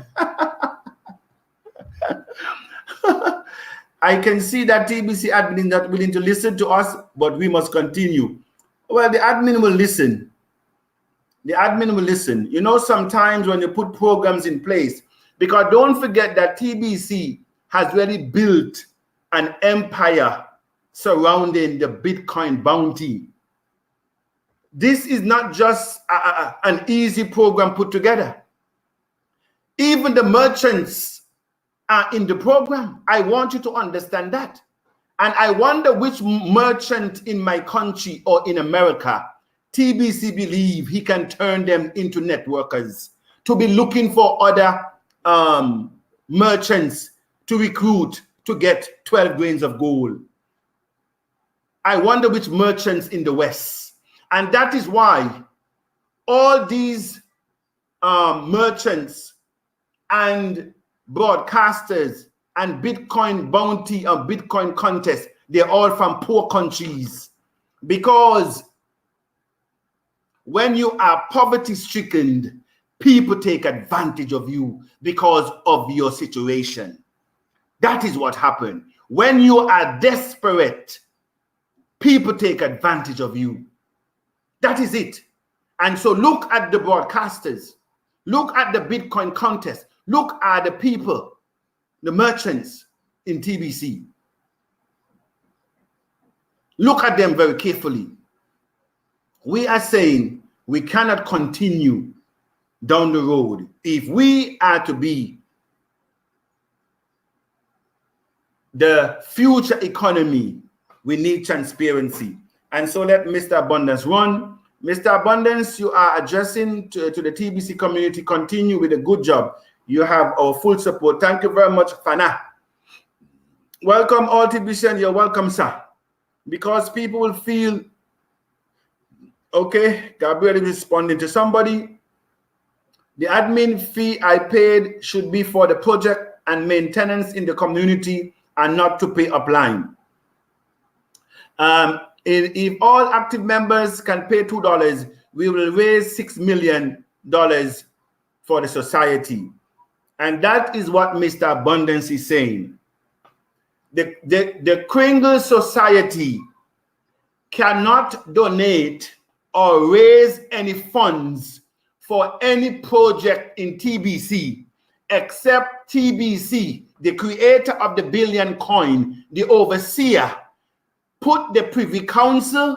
I can see that TBC admin is not willing to listen to us, but we must continue. Well, the admin will listen. The admin will listen. You know, sometimes when you put programs in place, because don't forget that TBC has really built an empire surrounding the Bitcoin bounty. This is not just an easy program put together. Even the merchants are in the program. I want you to understand that. And I wonder which merchant in my country or in America TBC believe he can turn them into networkers, to be looking for other merchants to recruit to get 12 grains of gold. I wonder which merchants in the West. And that is why all these merchants and broadcasters and Bitcoin bounty or Bitcoin contest, they're all from poor countries. Because when you are poverty stricken, people take advantage of you because of your situation. That is what happened. When you are desperate, people take advantage of you. That is it. And so look at the broadcasters. Look at the Bitcoin contest. Look at the people, the merchants in TBC. Look at them very carefully. We are saying we cannot continue down the road. If we are to be the future economy, we need transparency. And so let Mr. Abundance run. Mr. Abundance, you are addressing to the TBC community. Continue with a good job. You have our full support. Thank you very much, Fana. Welcome all TBC, you're welcome, sir. Because people will feel, okay, Gabriel is responding to somebody. The admin fee I paid should be for the project and maintenance in the community and not to pay upline. If all active members can pay $2, we will raise $6 million for the society. And that is what Mr. Abundance is saying. The Kringle Society cannot donate or raise any funds for any project in TBC except TBC, the creator of the billion coin, the overseer, put the Privy Council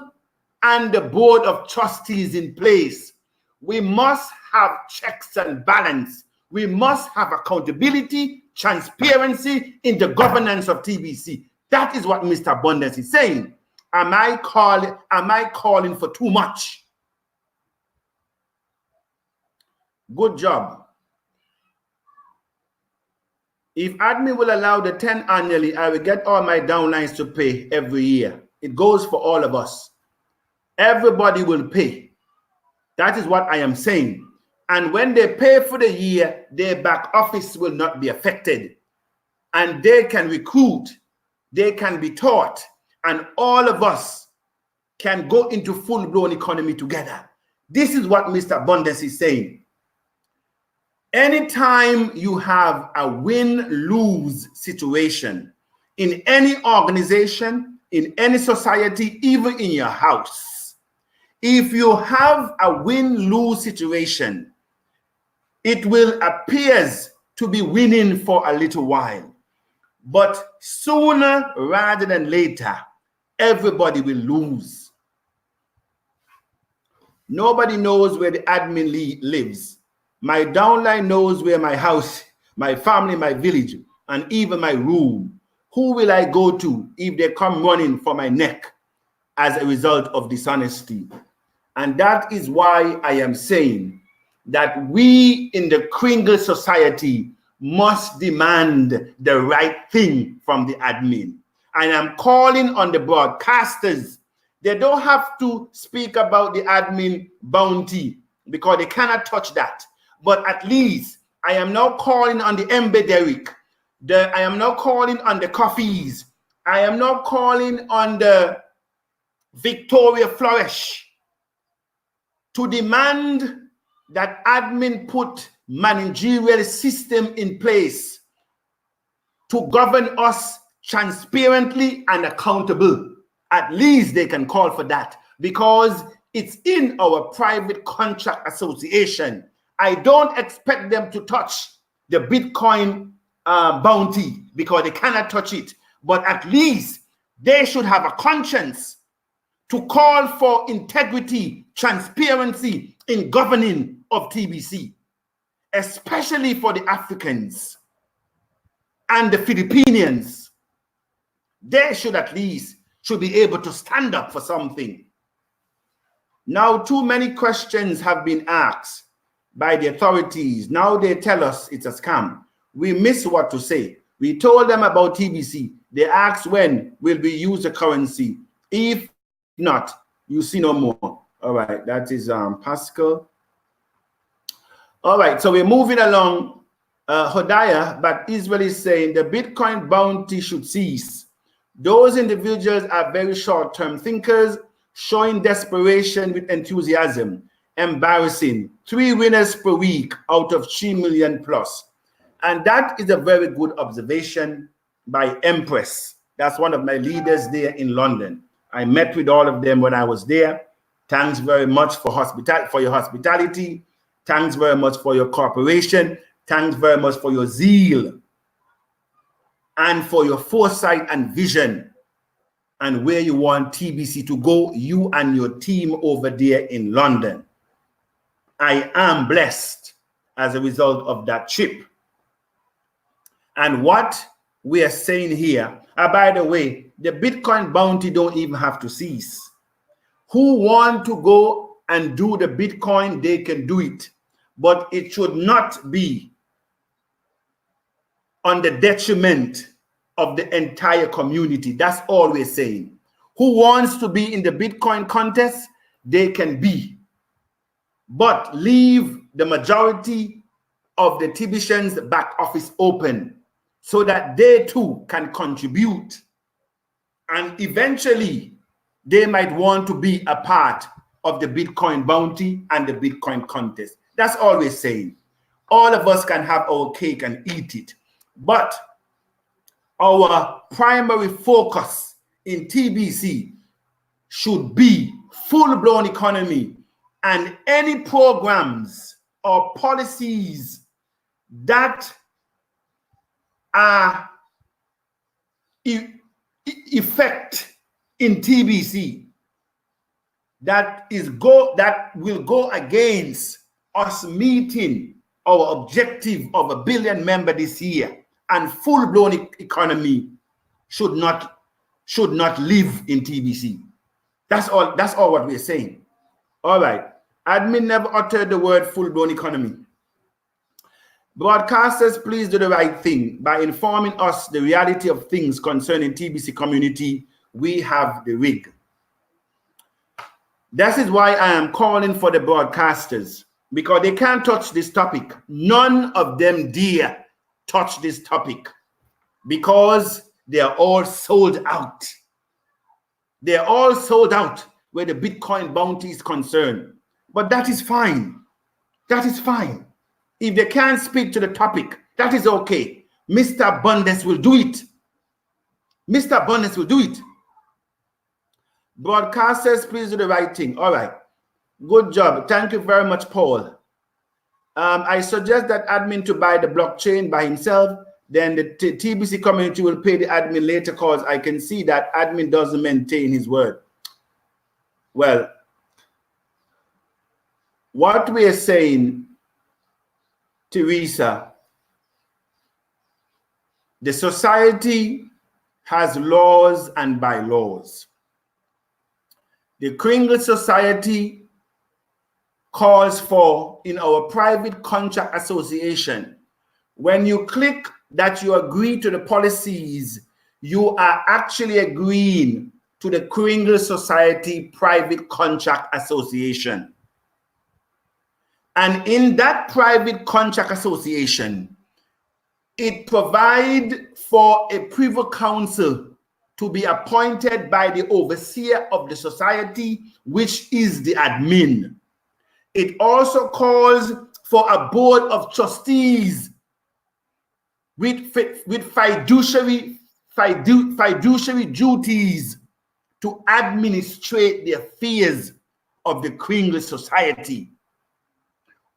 and the Board of Trustees in place. We must have checks and balance. We must have accountability, transparency in the governance of TBC. That is what Mr. Abundance is saying. Am I calling for too much? Good job. If admin will allow the 10 annually, I will get all my downlines to pay every year. It goes for all of us. Everybody will pay. That is what I am saying. And when they pay for the year, their back office will not be affected. And they can recruit, they can be taught, and all of us can go into full-blown economy together. This is what Mr. Abundance is saying. Anytime you have a win-lose situation in any organization, in any society, even in your house, if you have a win-lose situation, it will appear to be winning for a little while. But sooner rather than later, everybody will lose. Nobody knows where the admin lives. My downline knows where my house, my family, my village, and even my room. Who will I go to if they come running for my neck as a result of dishonesty? And that is why I am saying that we in the Kringle Society must demand the right thing from the admin. And I'm calling on the broadcasters. They don't have to speak about the admin bounty because they cannot touch that. But at least I am now calling on the Embe Derrick. I am now calling on the Coffees. I am now calling on the Victoria Flourish to demand that admin put managerial system in place to govern us transparently and accountable. At least they can call for that because it's in our private contract association. I don't expect them to touch the Bitcoin bounty because they cannot touch it. But at least they should have a conscience to call for integrity, transparency in governing of TBC, especially for the Africans and the Filipinos. They should at least be able to stand up for something. Now, too many questions have been asked by the authorities. Now they tell us it's a scam. We miss what to say. We told them about TBC. They asked when will we use the currency. If not, you see no more. All right, that is Pascal. All right, so we're moving along. Hodiah, but Israel is saying the Bitcoin bounty should cease. Those individuals are very short-term thinkers, showing desperation with enthusiasm. Embarrassing. 3 winners per week out of 3 million plus. And that is a very good observation by Empress. That's one of my leaders there in London. I met with all of them when I was there. Thanks very much for your hospitality. Thanks very much for your cooperation. Thanks very much for your zeal and for your foresight and vision and where you want TBC to go, you and your team over there in London. I am blessed as a result of that trip. And what we are saying here, by the way, the Bitcoin bounty don't even have to cease. Who want to go and do the Bitcoin, they can do it. But it should not be on the detriment of the entire community. That's all we're saying. Who wants to be in the Bitcoin contest, they can be. But leave the majority of the TBC's back office open so that they too can contribute, and eventually they might want to be a part of the Bitcoin bounty and the Bitcoin contest. That's all we're saying. All of us can have our cake and eat it, but our primary focus in TBC should be full-blown economy, and any programs or policies that are effect in TBC that will go against us meeting our objective of 1 billion members this year and full-blown economy should not live in TBC. That's all what we're saying. All right. Admin never uttered the word full-blown economy. Broadcasters, please do the right thing by informing us the reality of things concerning TBC community. We have the rig. That is why I am calling for the broadcasters, because they can't touch this topic. None of them dare touch this topic because they are all sold out. They're all sold out where the Bitcoin bounty is concerned. But that is fine. That is fine. If they can't speak to the topic, that is okay. Mr. Abundance will do it. Mr. Abundance will do it. Broadcasters, please do the right thing. All right. Good job. Thank you very much, Paul. I suggest that admin to buy the blockchain by himself. Then the TBC community will pay the admin later, because I can see that admin doesn't maintain his word. Well, what we are saying, Teresa, the society has laws and bylaws. The Kringle Society calls for, in our private contract association, when you click that you agree to the policies, you are actually agreeing to the Kringle Society Private Contract Association. And in that private contract association, it provides for a privy council to be appointed by the overseer of the society, which is the admin. It also calls for a board of trustees with fiduciary duties to administrate the affairs of the Kringle Society.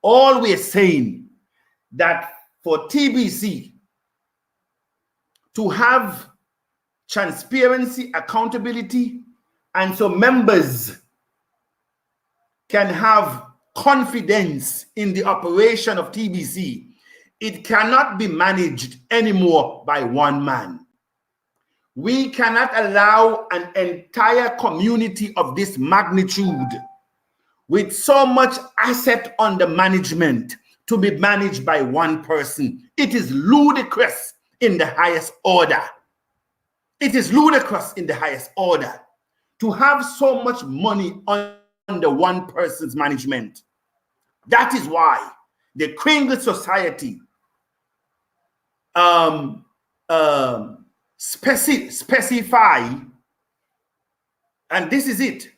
All we're saying that for TBC to have transparency, accountability, and so members can have confidence in the operation of TBC, it cannot be managed anymore by one man. We cannot allow an entire community of this magnitude with so much asset under management to be managed by one person. It is ludicrous in the highest order. It is ludicrous in the highest order to have so much money under one person's management. That is why the Kringle Society specify, and this is it,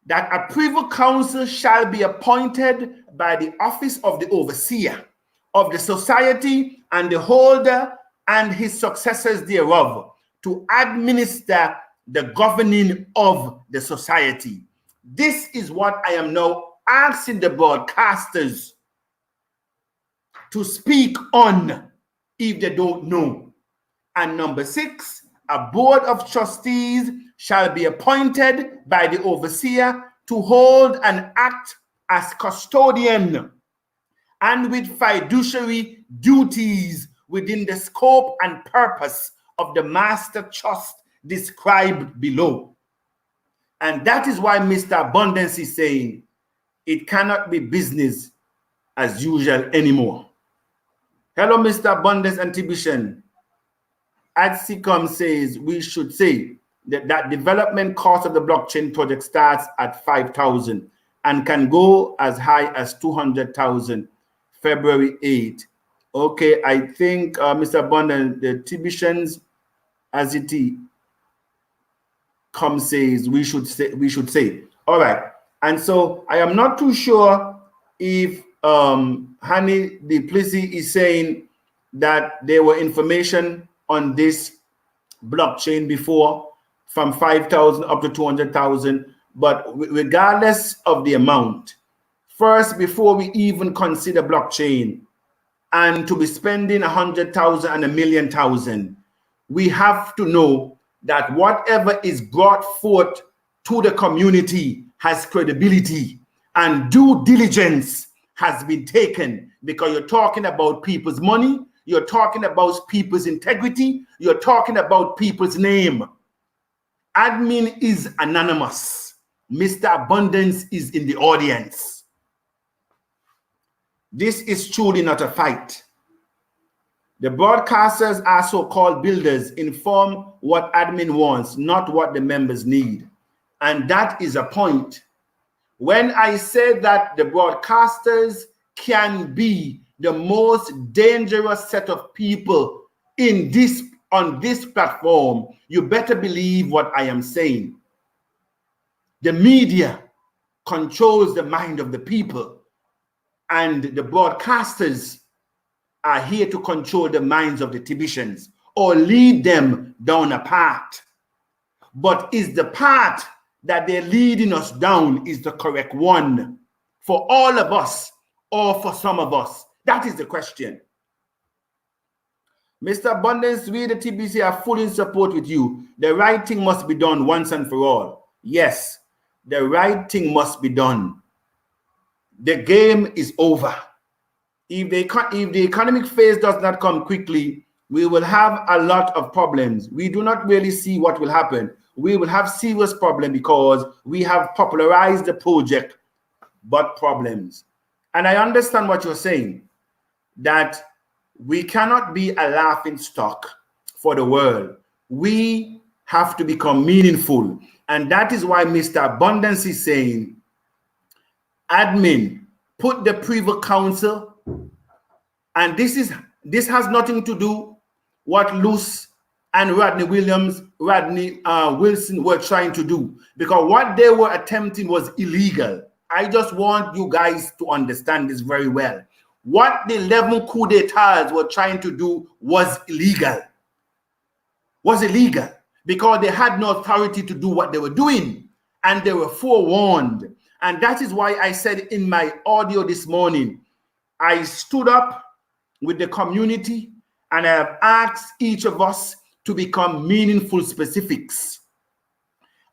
that a privy council shall be appointed by the office of the overseer of the society and the holder and his successors thereof to administer the governing of the society. This is what I am now asking the broadcasters to speak on if they don't know. And number 6, a board of trustees shall be appointed by the overseer to hold and act as custodian and with fiduciary duties within the scope and purpose of the master trust described below. And that is why Mr. Abundance is saying it cannot be business as usual anymore. Hello, Mr. Abundance and Tibishan. AdSecom says we should say that development cost of the blockchain project starts at 5,000 and can go as high as 200,000 February 8 Okay, I think Mr. Abundant, the Tibicians, as it comes, says we should say. All right. And so I am not too sure if Hani Duplessis is saying that there were information on this blockchain before from 5,000 up to 200,000. But regardless of the amount, first, before we even consider blockchain and to be spending 100,000 and 1,000,000, we have to know that whatever is brought forth to the community has credibility and due diligence has been taken, because you're talking about people's money, you're talking about people's integrity, you're talking about people's name. Admin is anonymous. Mr. Abundance is in the audience. This is truly not a fight. The broadcasters are so-called builders, inform what admin wants, not what the members need. And that is a point. When I say that the broadcasters can be the most dangerous set of people on this platform, you better believe what I am saying. The media controls the mind of the people, and the broadcasters are here to control the minds of the Tibicians or lead them down a path. But is the path that they're leading us down is the correct one for all of us or for some of us? That is the question. Mr. Abundance, we the TBC are fully in support with you. The right thing must be done once and for all. Yes, the right thing must be done. The game is over. If the economic phase does not come quickly, we will have a lot of problems. We do not really see what will happen. We will have serious problems because we have popularized the project, but problems. And I understand what you're saying, that we cannot be a laughing stock for the world. We have to become meaningful. And that is why Mr. Abundance is saying, admin, put the privy council, and this has nothing to do what Luce and Rodney Wilson were trying to do, because what they were attempting was illegal. I just want you guys to understand this very well. What the 11 coup d'etats were trying to do was illegal. Because they had no authority to do what they were doing, and they were forewarned. And that is why I said in my audio this morning, I stood up with the community and I have asked each of us to become meaningful specifics.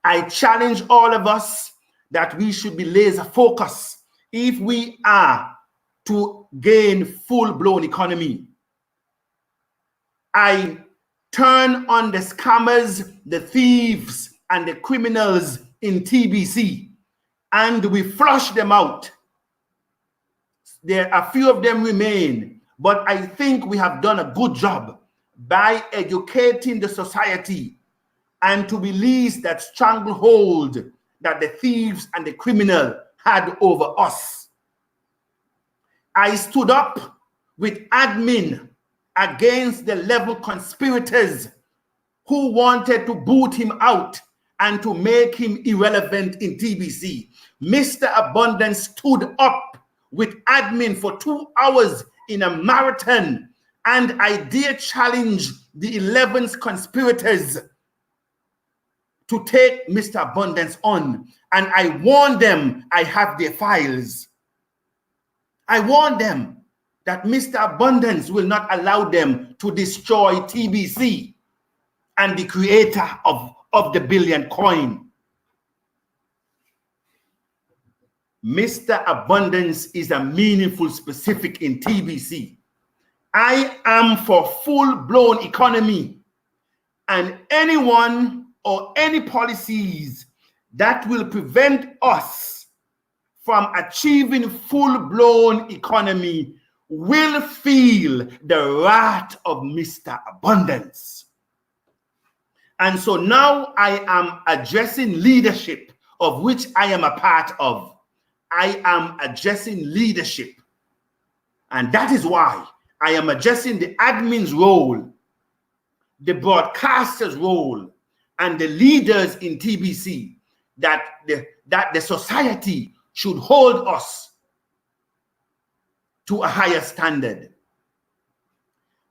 I challenge all of us that we should be laser focused if we are to gain full-blown economy. I turn on the scammers, the thieves, and the criminals in TBC, and we flush them out. There are a few of them remain, but I think we have done a good job by educating the society and to release that stranglehold that the thieves and the criminal had over us. I stood up with admin against the 11 conspirators who wanted to boot him out and to make him irrelevant in TBC. Mr. Abundance stood up with admin for 2 hours in a marathon, and I dare challenge the 11 conspirators to take Mr. Abundance on. And I warned them, I have their files. I warned them that Mr. Abundance will not allow them to destroy TBC and the creator of the billion coin. Mr. Abundance is a meaningful specific in TBC. I am for full-blown economy, and anyone or any policies that will prevent us from achieving full-blown economy will feel the wrath of Mr. Abundance. And so now I am addressing leadership, of which I am a part of. I am addressing leadership. And that is why I am addressing the admin's role, the broadcaster's role, and the leaders in TBC, that the society should hold us to a higher standard.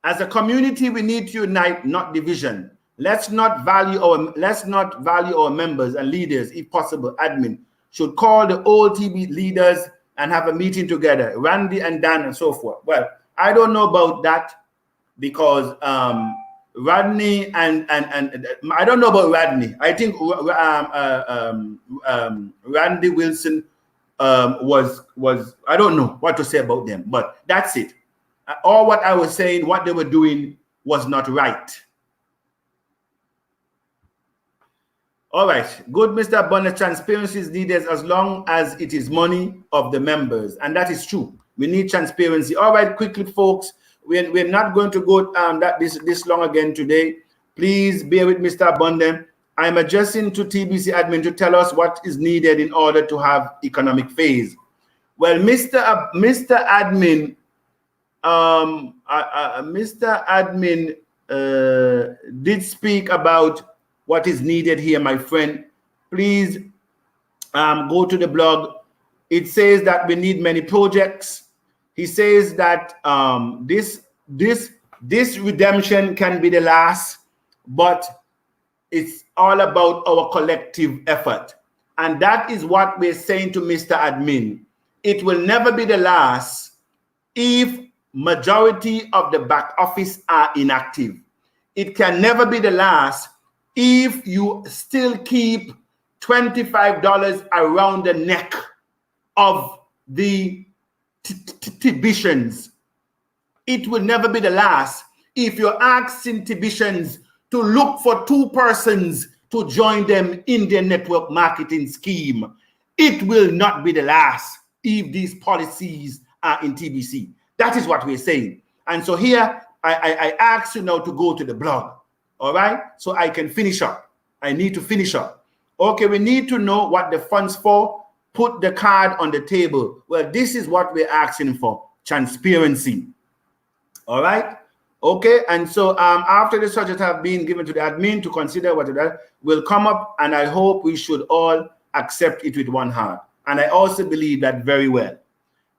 As a community, we need to unite, not division. Let's not value our members and leaders. If possible, admin should call the old TB leaders and have a meeting together, Randy and Dan and so forth. Well, I don't know about that, because Rodney and I don't know about Rodney. I think Randy Wilson was I don't know what to say about them, but that's it. All what I was saying, what they were doing was not right. All right, good, Mr. Abundance. Transparency is needed as long as it is money of the members, and that is true. We need transparency. All right, quickly, folks. We're not going to go this long again today. Please bear with Mr. Abundant. I'm addressing to TBC admin to tell us what is needed in order to have economic phase. Well, Mr. Admin, Mr. Admin did speak about what is needed here, my friend. Please go to the blog. It says that we need many projects. He says that this redemption can be the last, but it's all about our collective effort. And that is what we're saying to Mr. Admin. It will never be the last if majority of the back office are inactive. It can never be the last if you still keep $25 around the neck of the Tibicians. It will never be the last if you're asking Tibicians to look for 2 persons to join them in their network marketing scheme. It will not be the last if these policies are in TBC. That is what we're saying. And so here, I ask you now to go to the blog, all right? So I can finish up. I need to finish up. Okay, we need to know what the funds for. Put the card on the table. Well, this is what we're asking for, transparency. All right? Okay, and so after the subject have been given to the admin to consider what it will come up, and I hope we should all accept it with one heart. And I also believe that very well.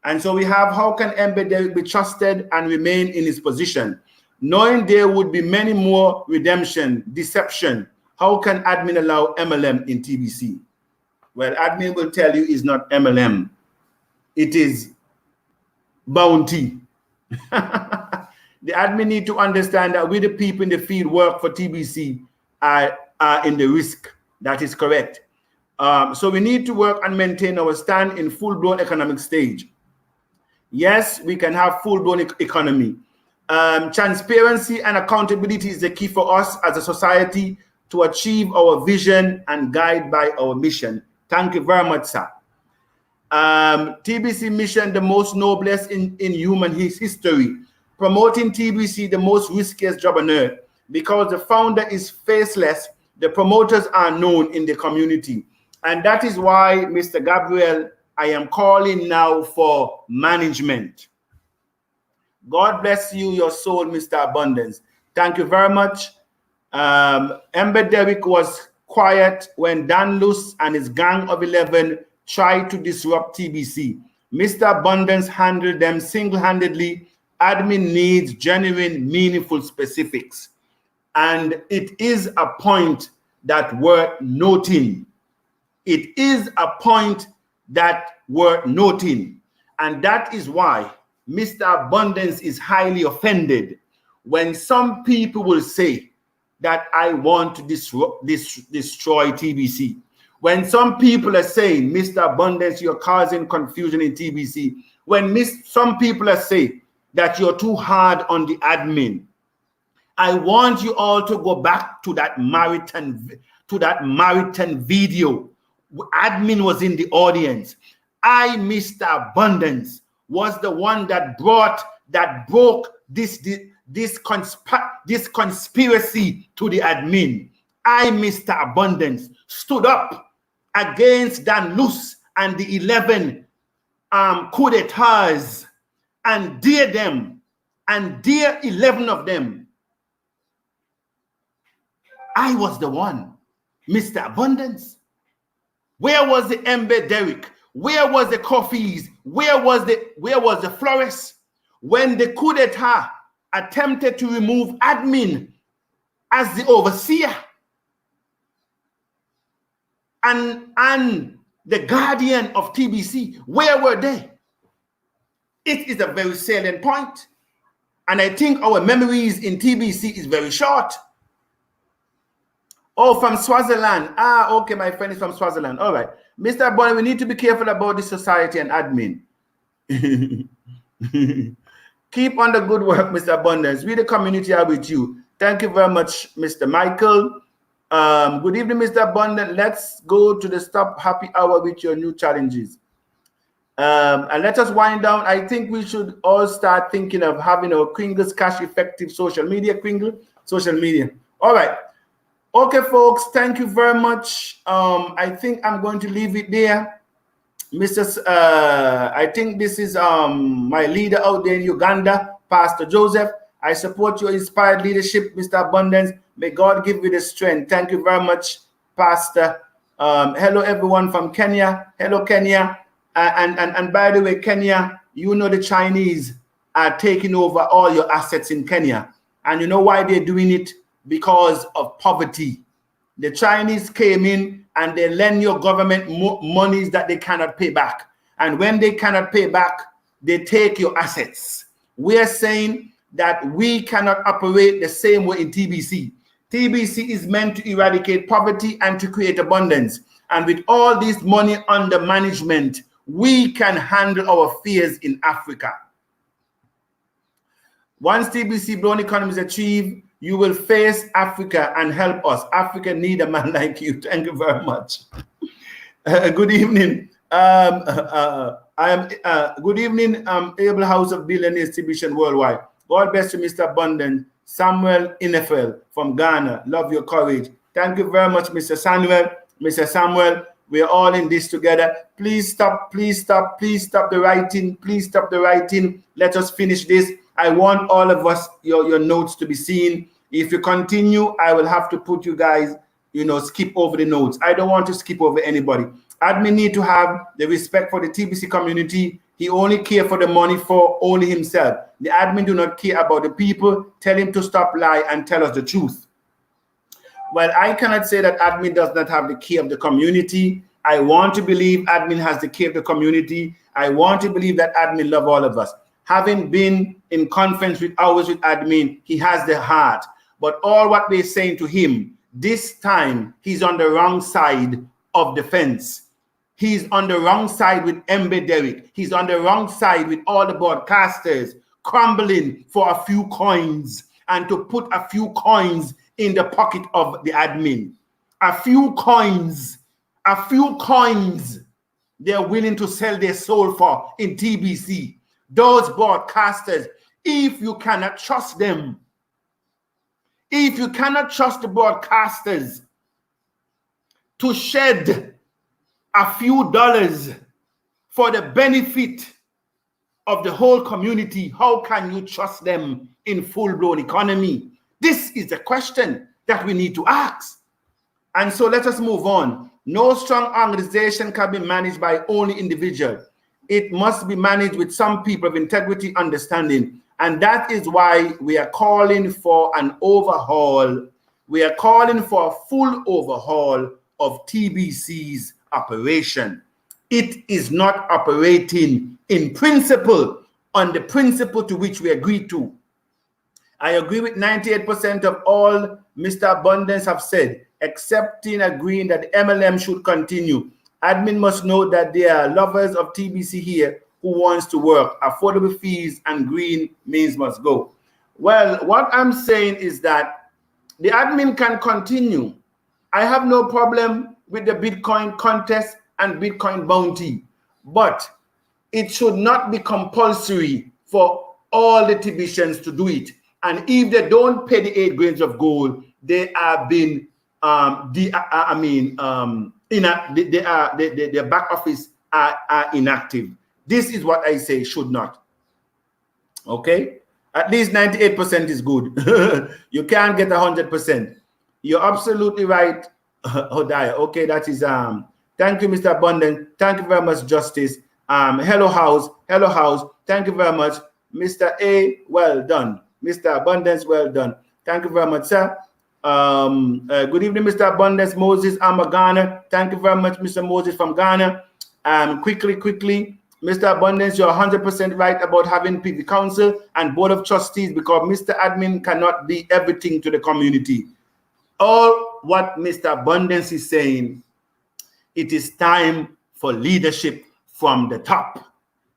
And so we have, how can Embedded be trusted and remain in his position? Knowing there would be many more redemption, deception, how can admin allow MLM in TBC? Well, admin will tell you it's not MLM. It is bounty. The admin need to understand that we, the people in the field work for TBC, are in the risk. That is correct. So we need to work and maintain our stand in full-blown economic stage. Yes, we can have full-blown economy. Transparency and accountability is the key for us as a society to achieve our vision and guide by our mission. Thank you very much, sir. TBC mission, the most noblest in human history. Promoting TBC, the most riskiest job on earth. Because the founder is faceless, the promoters are known in the community. And that is why, Mr. Gabriel, I am calling now for management. God bless you, your soul, Mr. Abundance. Thank you very much. Ember Derrick was quiet when Dan Luce and his gang of 11 tried to disrupt TBC. Mr. Abundance handled them single-handedly. Admin needs genuine, meaningful specifics. And it is a point that worth noting. It is a point that worth noting. And that is why Mr. Abundance is highly offended when some people will say that I want to destroy TBC. When some people are saying, Mr. Abundance, you're causing confusion in TBC. When some people are saying that you're too hard on the admin. I want you all to go back to that Maritan video. Admin was in the audience. Mr. Abundance, was the one that broke this conspiracy to the admin. Mr. Abundance, stood up against Dan Luce and the 11 coup d'etats and dared them And dear 11 of them, I was the one, Mr. Abundance. Where was the Embe Derrick? Where was the Coffees? Where was the Flores? When the coup d'etat attempted to remove admin as the overseer, and the guardian of TBC, where were they? It is a very salient point. And I think our memories in TBC is very short. Oh, from Swaziland. Ah, okay, my friend is from Swaziland. All right. Mr. Bonnie, we need to be careful about the society and admin. Keep on the good work, Mr. Abundance. We, the community, are with you. Thank you very much, Mr. Michael. Good evening, Mr. Abundance. Let's go to the Stop Happy Hour with your new challenges. And let us wind down. I think we should all start thinking of having our Kringle's Cash Effective social media. Kringle, social media. All right. Okay, folks, thank you very much. I think I'm going to leave it there. I think this is my leader out there in Uganda, Pastor Joseph. I support your inspired leadership, Mr. Abundance. May God give you the strength. Thank you very much, Pastor. Hello, everyone from Kenya. Hello, Kenya. And by the way, Kenya, you know the Chinese are taking over all your assets in Kenya. And you know why they're doing it? Because of poverty. The Chinese came in and they lend your government monies that they cannot pay back. And when they cannot pay back, they take your assets. We're saying that we cannot operate the same way in TBC. TBC is meant to eradicate poverty and to create abundance. And with all this money under management, we can handle our fears in Africa. Once TBC blown economy is achieved, you will face Africa and help us. Africa need a man like you. Thank you very much. Good evening. Good evening, Able House of Billionaires Distribution Worldwide. God bless you, Mr. Abundant. Samuel Inefel from Ghana. Love your courage. Thank you very much, Mr. Samuel. Mr. Samuel, we are all in this together. Please stop, please stop, please stop the writing. Please stop the writing. Let us finish this. I want all of us, your notes to be seen. If you continue, I will have to put you guys, skip over the notes. I don't want to skip over anybody. Admin need to have the respect for the TBC community. He only care for the money for only himself. The admin do not care about the people. Tell him to stop lie and tell us the truth. Well, I cannot say that admin does not have the care of the community. I want to believe admin has the care of the community. I want to believe that admin love all of us. Having been in conference with hours with admin, he has the heart. But all what we're saying to him, this time he's on the wrong side of the fence. He's on the wrong side with Embe Derrick. He's on the wrong side with all the broadcasters crumbling for a few coins and to put a few coins in the pocket of the admin. A few coins they're willing to sell their soul for in TBC. Those broadcasters, if you cannot trust them, if you cannot trust the broadcasters to shed a few dollars for the benefit of the whole community, how can you trust them in full-blown economy? This is the question that we need to ask. And so let us move on. No strong organization can be managed by only individuals. It must be managed with some people of integrity, understanding. And that is why we are calling for an overhaul. We are calling for a full overhaul of TBC's operation. It is not operating in principle, on the principle to which we agreed to. I agree with 98% of all Mr. Abundance have said, excepting agreeing that MLM should continue. Admin must know that there are lovers of TBC here who wants to work. Affordable fees and green means must go. Well, what I'm saying is that the admin can continue. I have no problem with the Bitcoin contest and Bitcoin bounty, but it should not be compulsory for all the TBCians to do it. And if they don't pay the 8 grains of gold, they are being their back office are inactive. This is what I say should not. Okay. At least 98% is good. You can't get 100%. You're absolutely right, Hodaya. Okay, that is thank you, Mr. Abundant. Thank you very much, Justice. Hello House. Hello House. Thank you very much, Mr. A. Well done, Mr. Abundance. Well done. Thank you very much, sir. Good evening, Mr. Abundance. Moses Ghana. Thank you very much, Mr. Moses from Ghana. Quickly, Mr. Abundance, you're 100% right about having PV Council and Board of Trustees, because Mr. Admin cannot be everything to the community. All what Mr. Abundance is saying, it is time for leadership from the top.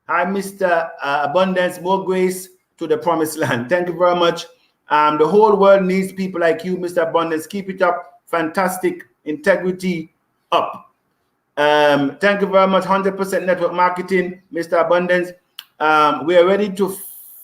Hi, Mr. Abundance, more grace to the promised land. Thank you very much. The whole world needs people like you, Mr. Abundance. Keep it up. Fantastic integrity up. Thank you very much. 100% network marketing, Mr. Abundance. We are ready to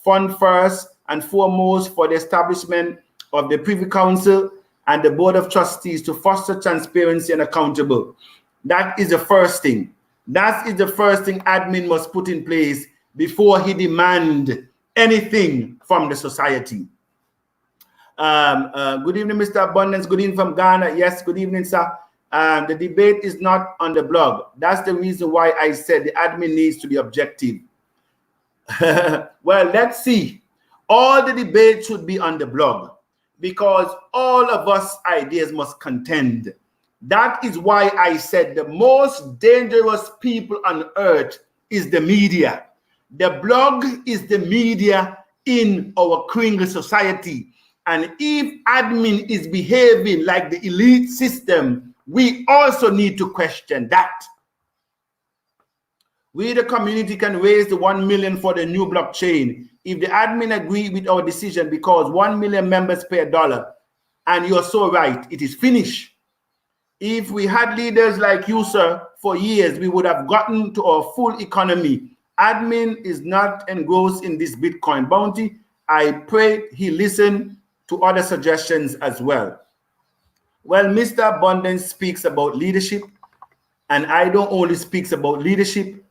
fund first and foremost for the establishment of the Privy Council and the Board of Trustees to foster transparency and accountable. That is the first thing. That is the first thing admin must put in place before he demand anything from the society. Good evening, Mr. Abundance. Good evening from Ghana. Yes, good evening, sir. The debate is not on the blog. That's the reason why I said the admin needs to be objective. Well, let's see. All the debate should be on the blog, because all of us ideas must contend. That is why I said the most dangerous people on earth is the media. The blog is the media in our criminal society. And if admin is behaving like the elite system, we also need to question that. We, the community, can raise the 1 million for the new blockchain if the admin agree with our decision, because 1 million members pay $1. And you're so right, it is finished. If we had leaders like you, sir, for years, we would have gotten to our full economy. Admin is not engrossed in this Bitcoin bounty. I pray he listen to other suggestions as well. Well, Mr. Abundance speaks about leadership, and I don't only speaks about leadership.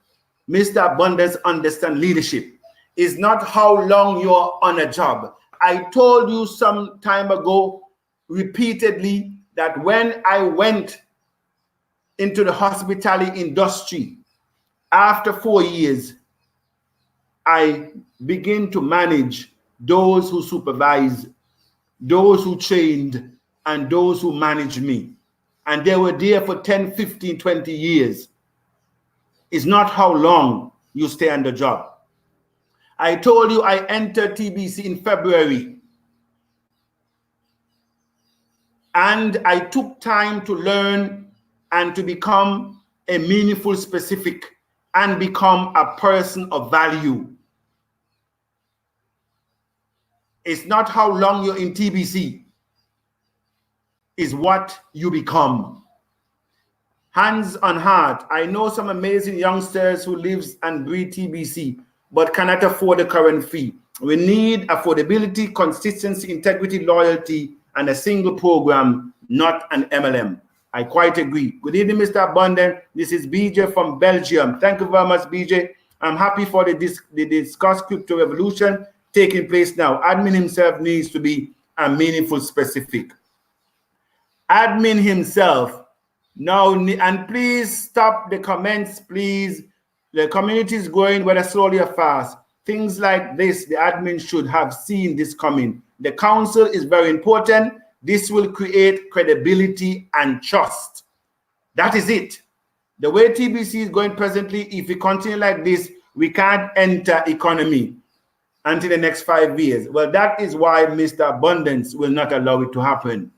Mr. Abundance understands leadership. It's not how long you're on a job. I told you some time ago repeatedly that when I went into the hospitality industry, after 4 years, I began to manage those who supervise, those who trained, and those who managed me. And they were there for 10, 15, 20 years. It's not how long you stay on the job. I told you I entered TBC in February. And I took time to learn and to become a meaningful specific and become a person of value. It's not how long you're in TBC. Is what you become. Hands on heart, I know some amazing youngsters who lives and breathe TBC but cannot afford the current fee. We need affordability, consistency, integrity, loyalty, and a single program, not an MLM. I quite agree. Good evening, Mr. Abundant. This is BJ from Belgium. Thank you very much, BJ. I'm happy for the discussed crypto revolution taking place now. Admin himself needs to be a meaningful specific. Admin himself now, and please stop the comments, please. The community is growing, whether slowly or fast. Things like this, the admin should have seen this coming. The council is very important. This will create credibility and trust. That is it. The way TBC is going presently, if we continue like this, we can't enter economy until the next 5 years. Well, that is why Mr. Abundance will not allow it to happen.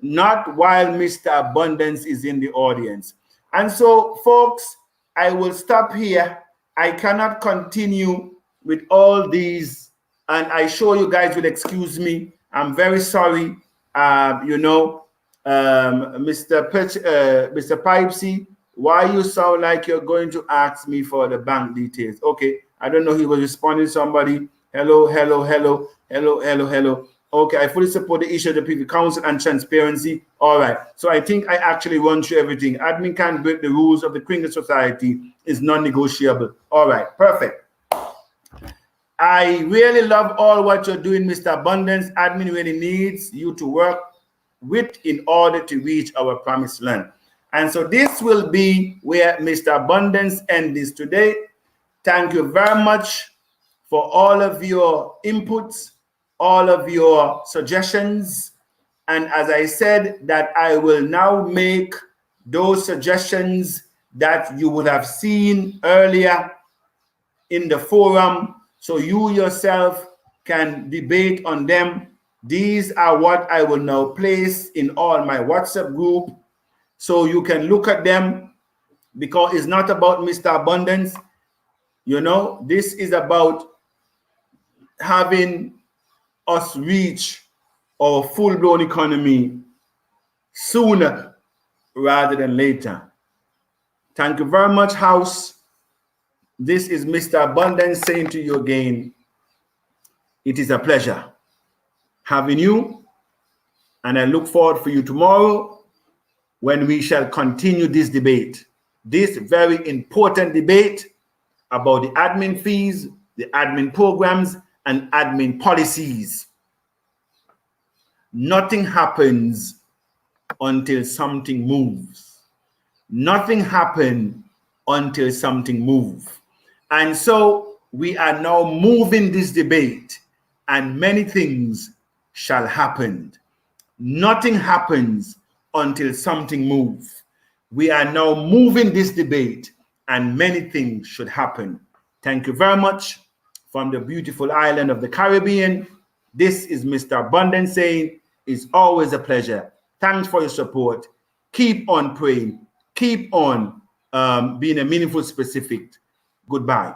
Not while Mr. Abundance is in the audience. And so, folks, I will stop here. I cannot continue with all these, and I sure you guys will excuse me. I'm very sorry. Mr. Pipesy, why you sound like you're going to ask me for the bank details? Okay, I don't know. He was responding to somebody. Hello. Okay, I fully support the issue of the Privy Council and transparency. All right. So I think I actually run through everything. Admin can't break the rules of the criminal society. Is non-negotiable. All right. Perfect. I really love all what you're doing, Mr. Abundance. Admin really needs you to work with in order to reach our promised land. And so this will be where Mr. Abundance ends this today. Thank you very much for all of your inputs, all of your suggestions. And as I said, that I will now make those suggestions that you would have seen earlier in the forum, so you yourself can debate on them. These are what I will now place in all my WhatsApp group, so you can look at them, because it's not about Mr. Abundance. You know, this is about having us reach our full-blown economy sooner rather than later. Thank you very much, House. This is Mr. Abundance saying to you again, it is a pleasure having you, and I look forward for you tomorrow when we shall continue this debate, this very important debate about the admin fees, the admin programs, and admin policies. Nothing happens until something moves. Nothing happens until something moves. And so we are now moving this debate, and many things shall happen. Nothing happens until something moves. We are now moving this debate, and many things should happen. Thank you very much from the beautiful island of the Caribbean. This is Mr. Abundance saying, it's always a pleasure. Thanks for your support. Keep on praying. Keep on being a meaningful specific. Goodbye.